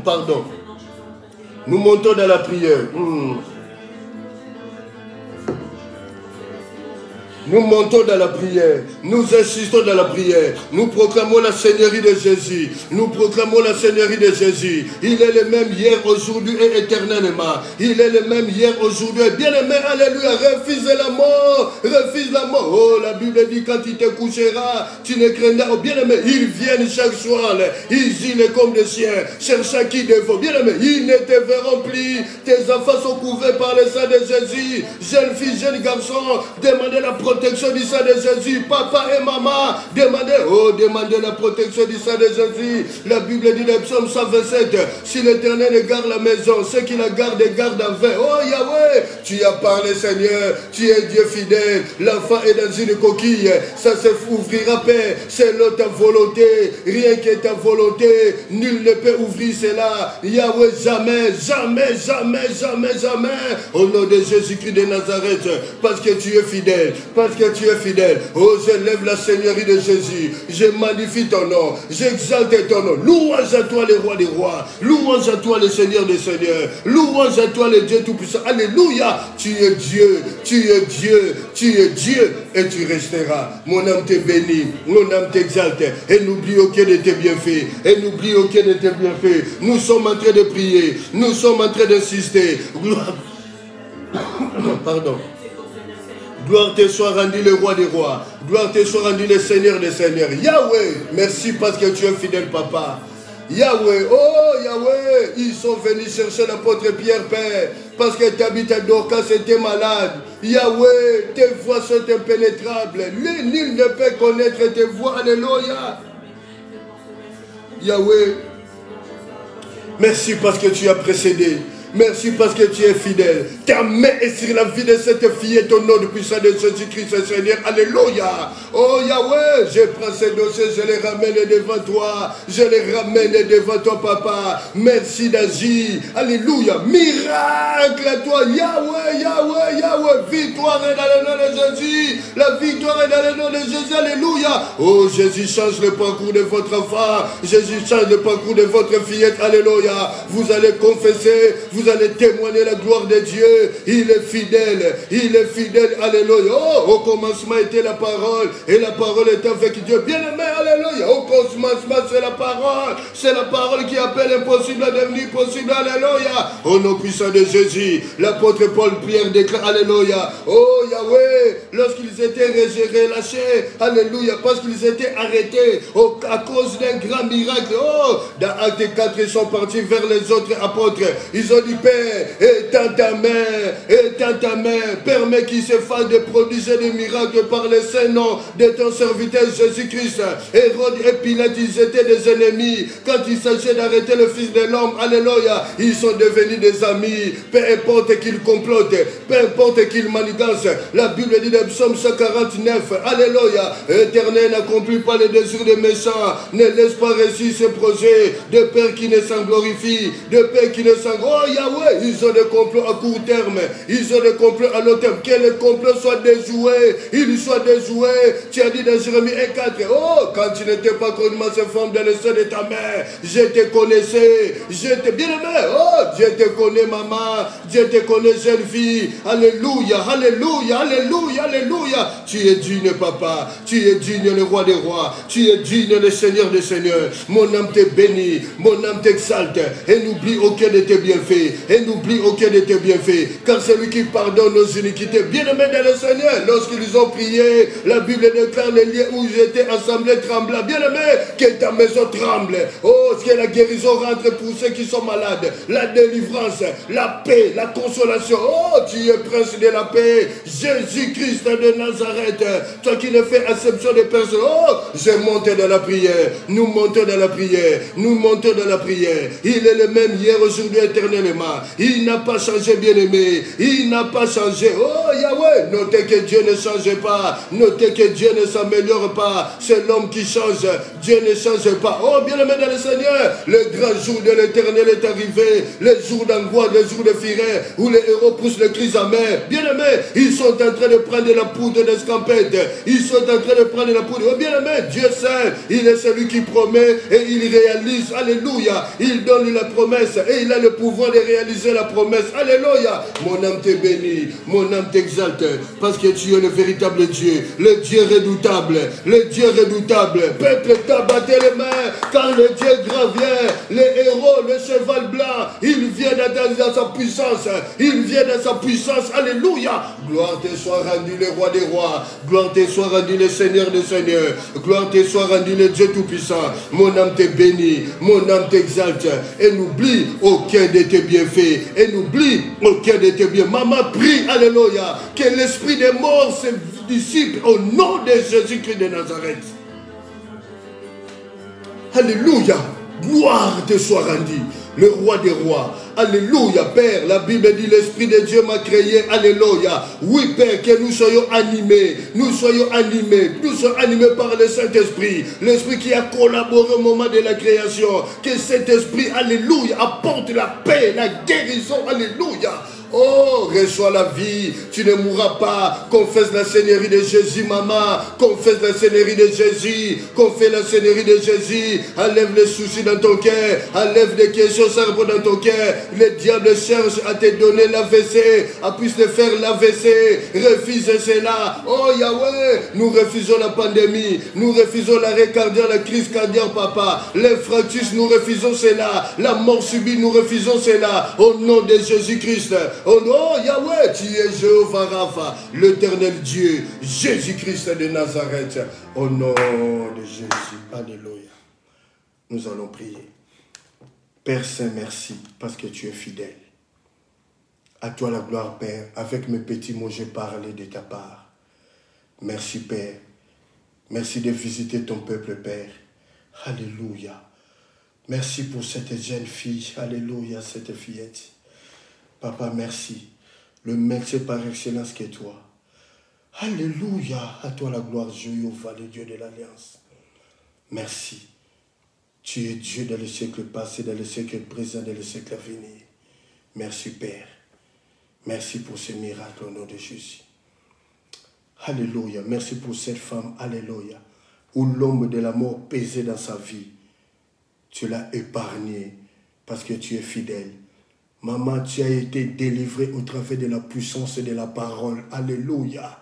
pardon, nous montons dans la prière. Nous montons dans la prière, nous insistons dans la prière, nous proclamons la Seigneurie de Jésus, nous proclamons la Seigneurie de Jésus. Il est le même hier, aujourd'hui et éternellement. Il est le même hier, aujourd'hui. Bien-aimé, alléluia, refuse la mort, refuse la mort. Oh, la Bible dit quand il te couchera, tu ne craindras. Oh, bien-aimé, ils viennent chaque soir, ils gînent comme des chiens, cherchant qui dévore. Bien-aimé, ils ne te verront plus, tes enfants sont couverts par le sang de Jésus. Jeunes filles, jeunes garçons, demandez la protection du sang de Jésus. Papa et maman, demandez la protection du sang de Jésus. La Bible dit dans le psaume 127, si l'Éternel garde la maison, ceux qui la gardent gardent en vain. Oh Yahweh, tu as parlé Seigneur, tu es Dieu fidèle. L'enfant est dans une coquille, ça se ouvrira paix, c'est ta volonté, rien que ta volonté, nul ne peut ouvrir cela. Yahweh, jamais, jamais, jamais, jamais, jamais, au nom de Jésus-Christ de Nazareth, parce que tu es fidèle, parce que tu es fidèle. Oh, je lève la Seigneurie de Jésus, je magnifie ton nom, j'exalte ton nom. Louange à toi, le roi des rois, louange à toi, le Seigneur des seigneurs, louange à toi, le Dieu tout-puissant. Alléluia, tu es Dieu, tu es Dieu, tu es Dieu, et tu resteras. Mon âme te bénit, mon âme t'exalte, et n'oublie aucun de tes bienfaits, et n'oublie aucun de tes bienfaits. Nous sommes en train de prier, nous sommes en train d'insister. Pardon. Gloire te soit rendue le roi des rois. Gloire te soit rendue le Seigneur des seigneurs. Yahweh, merci parce que tu es fidèle, papa. Yahweh, oh Yahweh, ils sont venus chercher l'apôtre Pierre, Père, parce que tu habites à Dorcas et tu es malade. Yahweh, tes voix sont impénétrables. Nul ne peut connaître tes voix. Alléluia. Yahweh, merci parce que tu as précédé. Merci parce que tu es fidèle. ta main est sur la vie de cette fillette au nom du puissant de Jésus-Christ, Seigneur. Alléluia. Oh Yahweh, je prends ces dossiers, je les ramène devant toi. Je les ramène devant toi, Papa. Merci d'agir. Alléluia. Miracle à toi, Yahweh, Yahweh, Yahweh. Victoire est dans le nom de Jésus. La victoire est dans le nom de Jésus. Alléluia. Oh Jésus, change le parcours de votre enfant. Jésus, change le parcours de votre fillette. Alléluia. Vous allez confesser, vous allez témoigner la gloire de Dieu. Il est fidèle. Il est fidèle. Alléluia. Oh, au commencement était la parole. Et la parole est avec Dieu. Bien-aimé, alléluia. Au commencement, c'est la parole. C'est la parole qui appelle impossible à devenir possible. Alléluia. Au nom puissant de Jésus. L'apôtre Paul Pierre déclare. Alléluia. Oh Yahweh. Lorsqu'ils étaient relâchés. Alléluia. Parce qu'ils étaient arrêtés. À cause d'un grand miracle. Oh. Dans Acte 4, ils sont partis vers les autres apôtres. Ils ont dit, Père, étends ta main, permets qu'il se fasse des prodiges et des miracles par le saint nom de ton serviteur Jésus-Christ. Hérode et Pilate, ils étaient des ennemis. Quand il s'agit d'arrêter le Fils de l'homme, alléluia, ils sont devenus des amis. Peu importe qu'ils complotent, peu importe qu'ils manigancent. La Bible dit dans Psaume 149, alléluia, Éternel, n'accomplis pas les désirs des méchants, ne laisse pas réussir ce projet de peur qui ne s'en glorifie, de peur qui ne s'en... Oh Yahweh, ils ont des complots à court terme, ils ont des complots à long terme. Que les complots soient déjoués, ils soient déjoués. Tu as dit dans Jérémie 1,4, oh, quand tu n'étais pas connu ma forme dans le sein de ta mère, je te connaissais, je te bien aimé, oh, je te connais maman, je te connais jeune fille. Alléluia, alléluia, alléluia, alléluia. Tu es digne papa, tu es digne le roi des rois, tu es digne le Seigneur des seigneurs. Mon âme te bénit, mon âme t'exalte, et n'oublie aucun de tes bienfaits, et n'oublie aucun de tes bienfaits, car celui qui pardonne nos iniquités, bien-aimé dans le Seigneur, lorsqu'ils ont prié, la Bible déclare les lieux où ils étaient assemblés tremblant. Bien-aimé, que ta maison tremble. Oh, que la guérison rentre pour ceux qui sont malades, la délivrance, la paix, la consolation. Oh, tu es prince de la paix, Jésus-Christ de Nazareth, toi qui ne fais exception de personne. Oh, je monte dans la prière, nous montons dans la prière, nous montons dans la prière. Il est le même hier, aujourd'hui, éternellement. Il n'a pas changé, bien-aimé. Il n'a pas changé. Oh, Yahweh, notez que Dieu ne change pas. Notez que Dieu ne s'améliore pas. C'est l'homme qui change. Dieu ne change pas. Oh, bien-aimé dans le Seigneur, le grand jour de l'éternel est arrivé. Le jour d'angoisse, le jour de fureur, où les héros poussent le cri amer. Bien-aimé, ils sont en train de prendre la poudre d'escampette. Ils sont en train de prendre la poudre. Oh, bien-aimé, Dieu seul, il est celui qui promet et il réalise. Alléluia. Il donne la promesse et il a le pouvoir de réaliser la promesse. Alléluia. Mon âme te bénit, mon âme t'exalte, parce que tu es le véritable Dieu, le Dieu redoutable, le Dieu redoutable. Peuple, t'abattez les mains, car le Dieu grand vient, les héros, le cheval blanc, il vient dans sa puissance, il vient dans sa puissance. Alléluia. Gloire te soit rendue, le roi des rois, gloire te soit rendue, le Seigneur des seigneurs, gloire te soit rendue, le Dieu tout-puissant. Mon âme te bénit, mon âme t'exalte, et n'oublie aucun de tes bienfaits, et n'oublie aucun de tes biens. Maman prie, alléluia, que l'esprit des morts se dissipe au nom de Jésus-Christ de Nazareth. Alléluia, gloire te soit rendue, le roi des rois. Alléluia, Père. La Bible dit, l'Esprit de Dieu m'a créé. Alléluia. Oui, Père, que nous soyons animés. Nous soyons animés. Nous soyons animés par le Saint-Esprit. L'Esprit qui a collaboré au moment de la création. Que cet Esprit, alléluia, apporte la paix, la guérison. Alléluia. Oh, reçois la vie, tu ne mourras pas. Confesse la Seigneurie de Jésus, maman. Confesse la Seigneurie de Jésus. Confesse la Seigneurie de Jésus. Enlève les soucis dans ton cœur. Enlève des questions cerebrales dans ton cœur. Le diable cherche à te donner l'AVC, à puisse te faire l'AVC. Refuse cela. Oh Yahweh, nous refusons la pandémie. Nous refusons l'arrêt cardiaque, la crise cardiaque, papa. Les fractures, nous refusons cela. La mort subie, nous refusons cela. Au nom de Jésus-Christ. Oh non, Yahweh, tu es Jéhovah Rapha, l'éternel Dieu, Jésus-Christ de Nazareth. Au nom de Jésus. Alléluia. Nous allons prier. Père Saint, merci parce que tu es fidèle. À toi la gloire, Père. Avec mes petits mots, j'ai parlé de ta part. Merci, Père. Merci de visiter ton peuple, Père. Alléluia. Merci pour cette jeune fille. Alléluia, cette fillette. Papa, merci. le médecin par excellence qui est toi. Alléluia, à toi la gloire, Jéhovah, le Dieu de l'Alliance. Merci. Tu es Dieu dans le siècle passé, dans le siècle présent, dans le siècle à venir. Merci Père. Merci pour ce miracle au nom de Jésus. Alléluia. Merci pour cette femme. Alléluia. Où l'homme de la mort pesait dans sa vie. Tu l'as épargné parce que tu es fidèle. Maman, tu as été délivrée au travers de la puissance de la parole. Alléluia.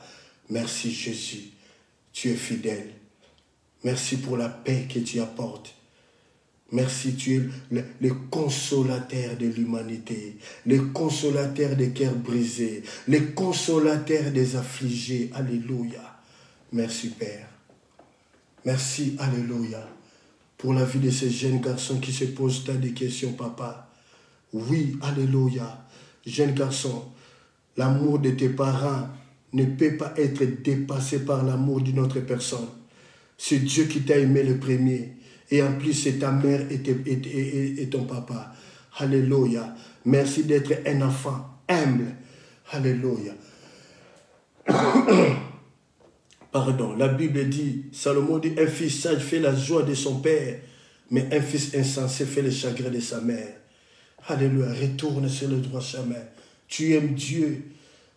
Merci Jésus. Tu es fidèle. Merci pour la paix que tu apportes. Merci, tu es le consolateur de l'humanité, le consolateur des cœurs brisés, le consolateur des affligés. Alléluia. Merci Père. Merci, alléluia, pour la vie de ces jeunes garçons qui se posent tant de questions, papa. Oui, alléluia. Jeunes garçons, l'amour de tes parents ne peut pas être dépassé par l'amour d'une autre personne. C'est Dieu qui t'a aimé le premier. Et en plus, c'est ta mère et ton papa. Alléluia. Merci d'être un enfant humble. Alléluia. Pardon, la Bible dit, Salomon dit, un fils sage fait la joie de son père, mais un fils insensé fait le chagrin de sa mère. Alléluia. Retourne sur le droit chemin. Tu aimes Dieu.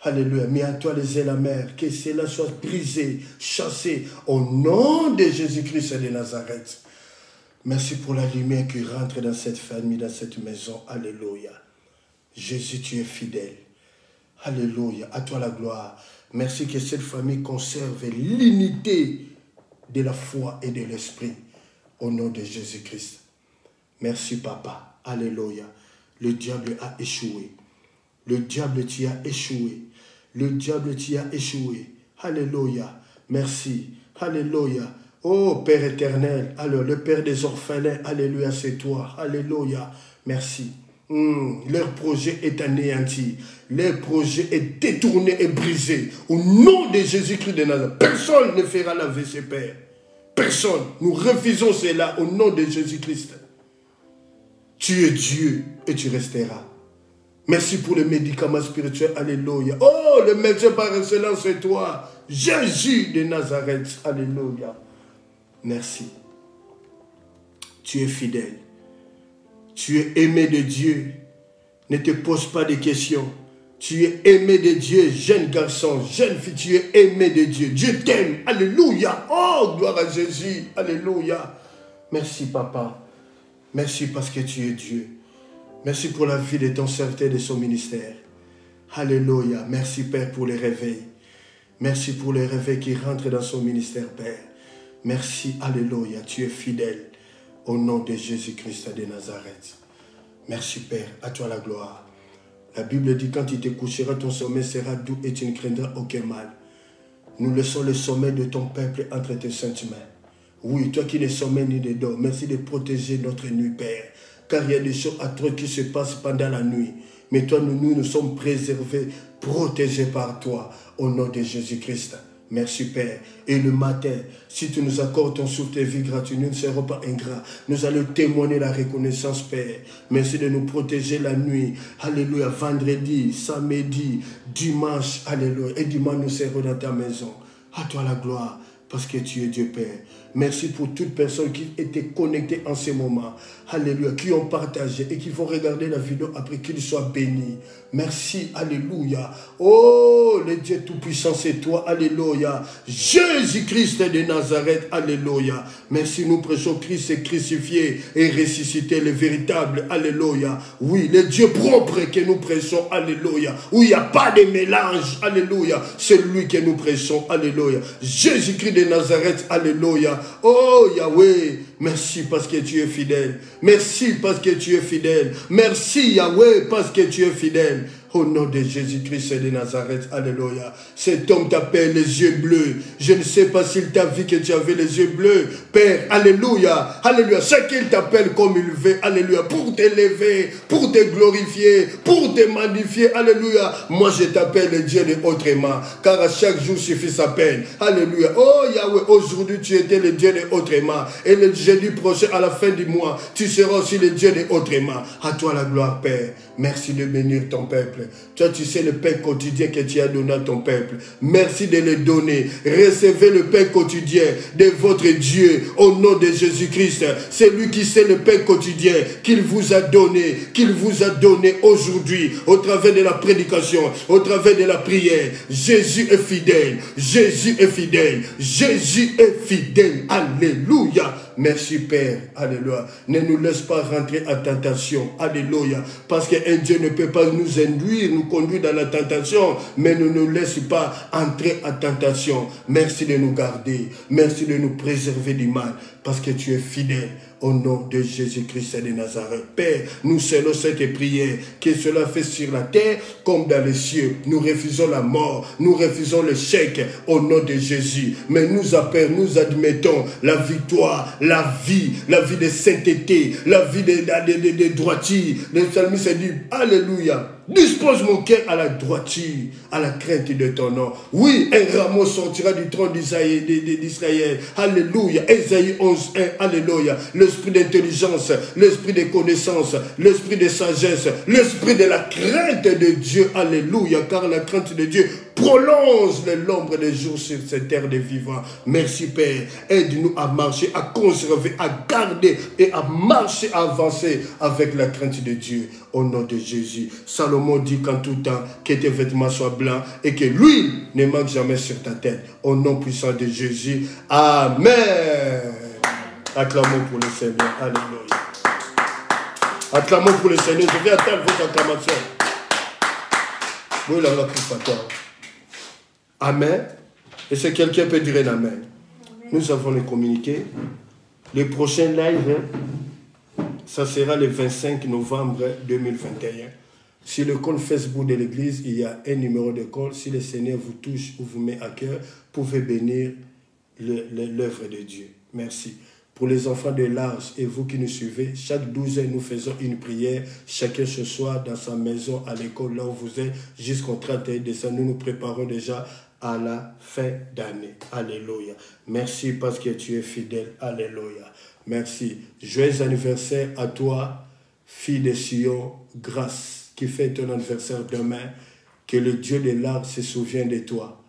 Alléluia. Mets à toi les ailes amères. Que cela soit brisé, chassé au nom de Jésus-Christ de Nazareth. Merci pour la lumière qui rentre dans cette famille, dans cette maison. Alléluia. Jésus, tu es fidèle. Alléluia. À toi la gloire. Merci que cette famille conserve l'unité de la foi et de l'esprit. Au nom de Jésus-Christ. Merci, Papa. Alléluia. Le diable a échoué. Le diable t'y a échoué. Le diable t'y a échoué. Alléluia. Merci. Alléluia. Oh Père éternel, alors le Père des orphelins, alléluia, c'est toi, alléluia, merci. Leur projet est anéanti, leur projet est détourné et brisé. Au nom de Jésus-Christ de Nazareth, personne ne fera laver ses pères. Personne, nous refusons cela au nom de Jésus-Christ. Tu es Dieu et tu resteras. Merci pour les médicaments spirituels, alléluia. Oh, le médecin par excellence, c'est toi, Jésus de Nazareth, alléluia. Merci. Tu es fidèle. Tu es aimé de Dieu. Ne te pose pas de questions. Tu es aimé de Dieu, jeune garçon, jeune fille, tu es aimé de Dieu. Dieu t'aime. Alléluia. Oh, gloire à Jésus. Alléluia. Merci, papa. Merci parce que tu es Dieu. Merci pour la vie de ton serviteur et de son ministère. Alléluia. Merci, Père, pour les réveils. Merci pour les réveils qui rentrent dans son ministère, Père. Merci, alléluia, tu es fidèle au nom de Jésus-Christ de Nazareth. Merci Père, à toi la gloire. La Bible dit, quand tu te coucheras, ton sommeil sera doux et tu ne craindras aucun mal. Nous laissons le sommeil de ton peuple entre tes saintes mains. Oui, toi qui ne sommeilles ni ne dors, merci de protéger notre nuit, Père. Car il y a des choses atroces qui se passent pendant la nuit. Mais toi, nous sommes préservés, protégés par toi, au nom de Jésus-Christ. Merci Père. Et le matin, si tu nous accordes ton souffle de vie gratuit, nous ne serons pas ingrats. Nous allons témoigner la reconnaissance, Père. Merci de nous protéger la nuit. Alléluia. Vendredi, samedi, dimanche. Alléluia. Et dimanche, nous serons dans ta maison. À toi la gloire, parce que tu es Dieu, Père. Merci pour toutes personnes qui étaient connectées en ce moment. Alléluia. Qui ont partagé et qui vont regarder la vidéo après qu'ils soient bénis. Merci. Alléluia. Oh, le Dieu Tout-Puissant, c'est toi. Alléluia. Jésus-Christ de Nazareth. Alléluia. Merci. Nous prêchons Christ est crucifié et ressuscité, le véritable. Alléluia. Oui, le Dieu propre que nous prêchons. Alléluia. Où il n'y a pas de mélange. Alléluia. C'est lui que nous prêchons. Alléluia. Jésus-Christ de Nazareth. Alléluia. Oh Yahweh, merci parce que tu es fidèle. Merci parce que tu es fidèle. Merci Yahweh parce que tu es fidèle. Au nom de Jésus-Christ de Nazareth, alléluia. Cet homme t'appelle les yeux bleus. Je ne sais pas s'il t'a vu que tu avais les yeux bleus. Père, alléluia, alléluia. C'est qu'il t'appelle comme il veut, alléluia. Pour t'élever, pour te glorifier, pour te magnifier, alléluia. Moi je t'appelle le Dieu de autrement. Car à chaque jour suffit sa peine. Alléluia. Oh Yahweh, aujourd'hui tu étais le Dieu de autrement. Et le jeudi prochain, à la fin du mois, tu seras aussi le Dieu de autrement. À toi la gloire, Père. Merci de bénir ton peuple. peuple. Toi, tu sais le pain quotidien que tu as donné à ton peuple. Merci de le donner. Recevez le pain quotidien de votre Dieu au nom de Jésus-Christ. C'est lui qui sait le pain quotidien qu'il vous a donné aujourd'hui au travers de la prédication, au travers de la prière. Jésus est fidèle. Jésus est fidèle. Jésus est fidèle. Alléluia. Merci Père. Alléluia. Ne nous laisse pas rentrer en tentation. Alléluia. Parce qu'un Dieu ne peut pas nous induire, nous conduire dans la tentation, mais ne nous laisse pas entrer en tentation. Merci de nous garder. Merci de nous préserver du mal. Parce que tu es fidèle. Au nom de Jésus-Christ de Nazareth. Père, nous scellons cette prière, que cela fait sur la terre comme dans les cieux. Nous refusons la mort, nous refusons l'échec au nom de Jésus. Mais nous admettons la victoire, la vie de sainteté, la vie de droiture. Le psalmiste dit, Alléluia. Dispose mon cœur à la droiture, à la crainte de ton nom. Oui, un rameau sortira du trône d'Israël. Alléluia. Ésaïe 11:1. Alléluia. L'esprit d'intelligence, l'esprit de connaissance, l'esprit de sagesse, l'esprit de la crainte de Dieu. Alléluia. Car la crainte de Dieu prolonge l'ombre des jours sur cette terre des vivants. Merci Père. Aide-nous à marcher, à conserver, à garder et à marcher, à avancer avec la crainte de Dieu. Au nom de Jésus. Salomon dit qu'en tout temps, que tes vêtements soient blancs et que l'huile ne manque jamais sur ta tête. Au nom puissant de Jésus. Amen. Acclamons pour le Seigneur. Alléluia. Acclamons pour le Seigneur. Je vais attendre votre acclamation. Oui, là, là, pour toi. Amen. Et si quelqu'un peut dire un amen. Amen. Nous avons le communiqué. Le prochain live, ça sera le 25 novembre 2021. Sur le compte Facebook de l'église, il y a un numéro de compte. Si le Seigneur vous touche ou vous met à cœur, vous pouvez bénir l'œuvre de Dieu. Merci. Pour les enfants de l'Arche et vous qui nous suivez, chaque 12 heures, nous faisons une prière. Chacun ce soir dans sa maison, à l'école, là où vous êtes, jusqu'au 31 décembre. Nous nous préparons déjà à la fin d'année. Alléluia. Merci parce que tu es fidèle. Alléluia. Merci. Joyeux anniversaire à toi, fille de Sion, grâce, qui fait ton anniversaire demain. Que le Dieu de l'Arche se souvienne de toi.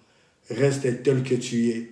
Reste tel que tu es.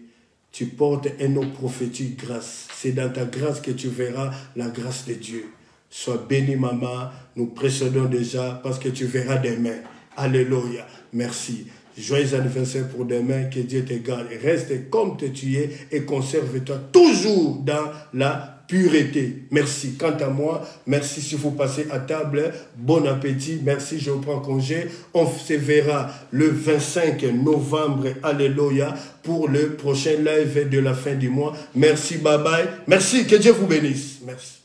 Tu portes un nom prophétique grâce. C'est dans ta grâce que tu verras la grâce de Dieu. Sois béni, maman. Nous précédons déjà parce que tu verras demain. Alléluia. Merci. Joyeux anniversaire pour demain. Que Dieu te garde. Reste comme tu es et conserve-toi toujours dans la pureté. Merci. Quant à moi, merci si vous passez à table. Bon appétit. Merci, je prends congé. On se verra le 25 novembre. Alléluia. Pour le prochain live de la fin du mois. Merci, bye bye. Merci, que Dieu vous bénisse. Merci.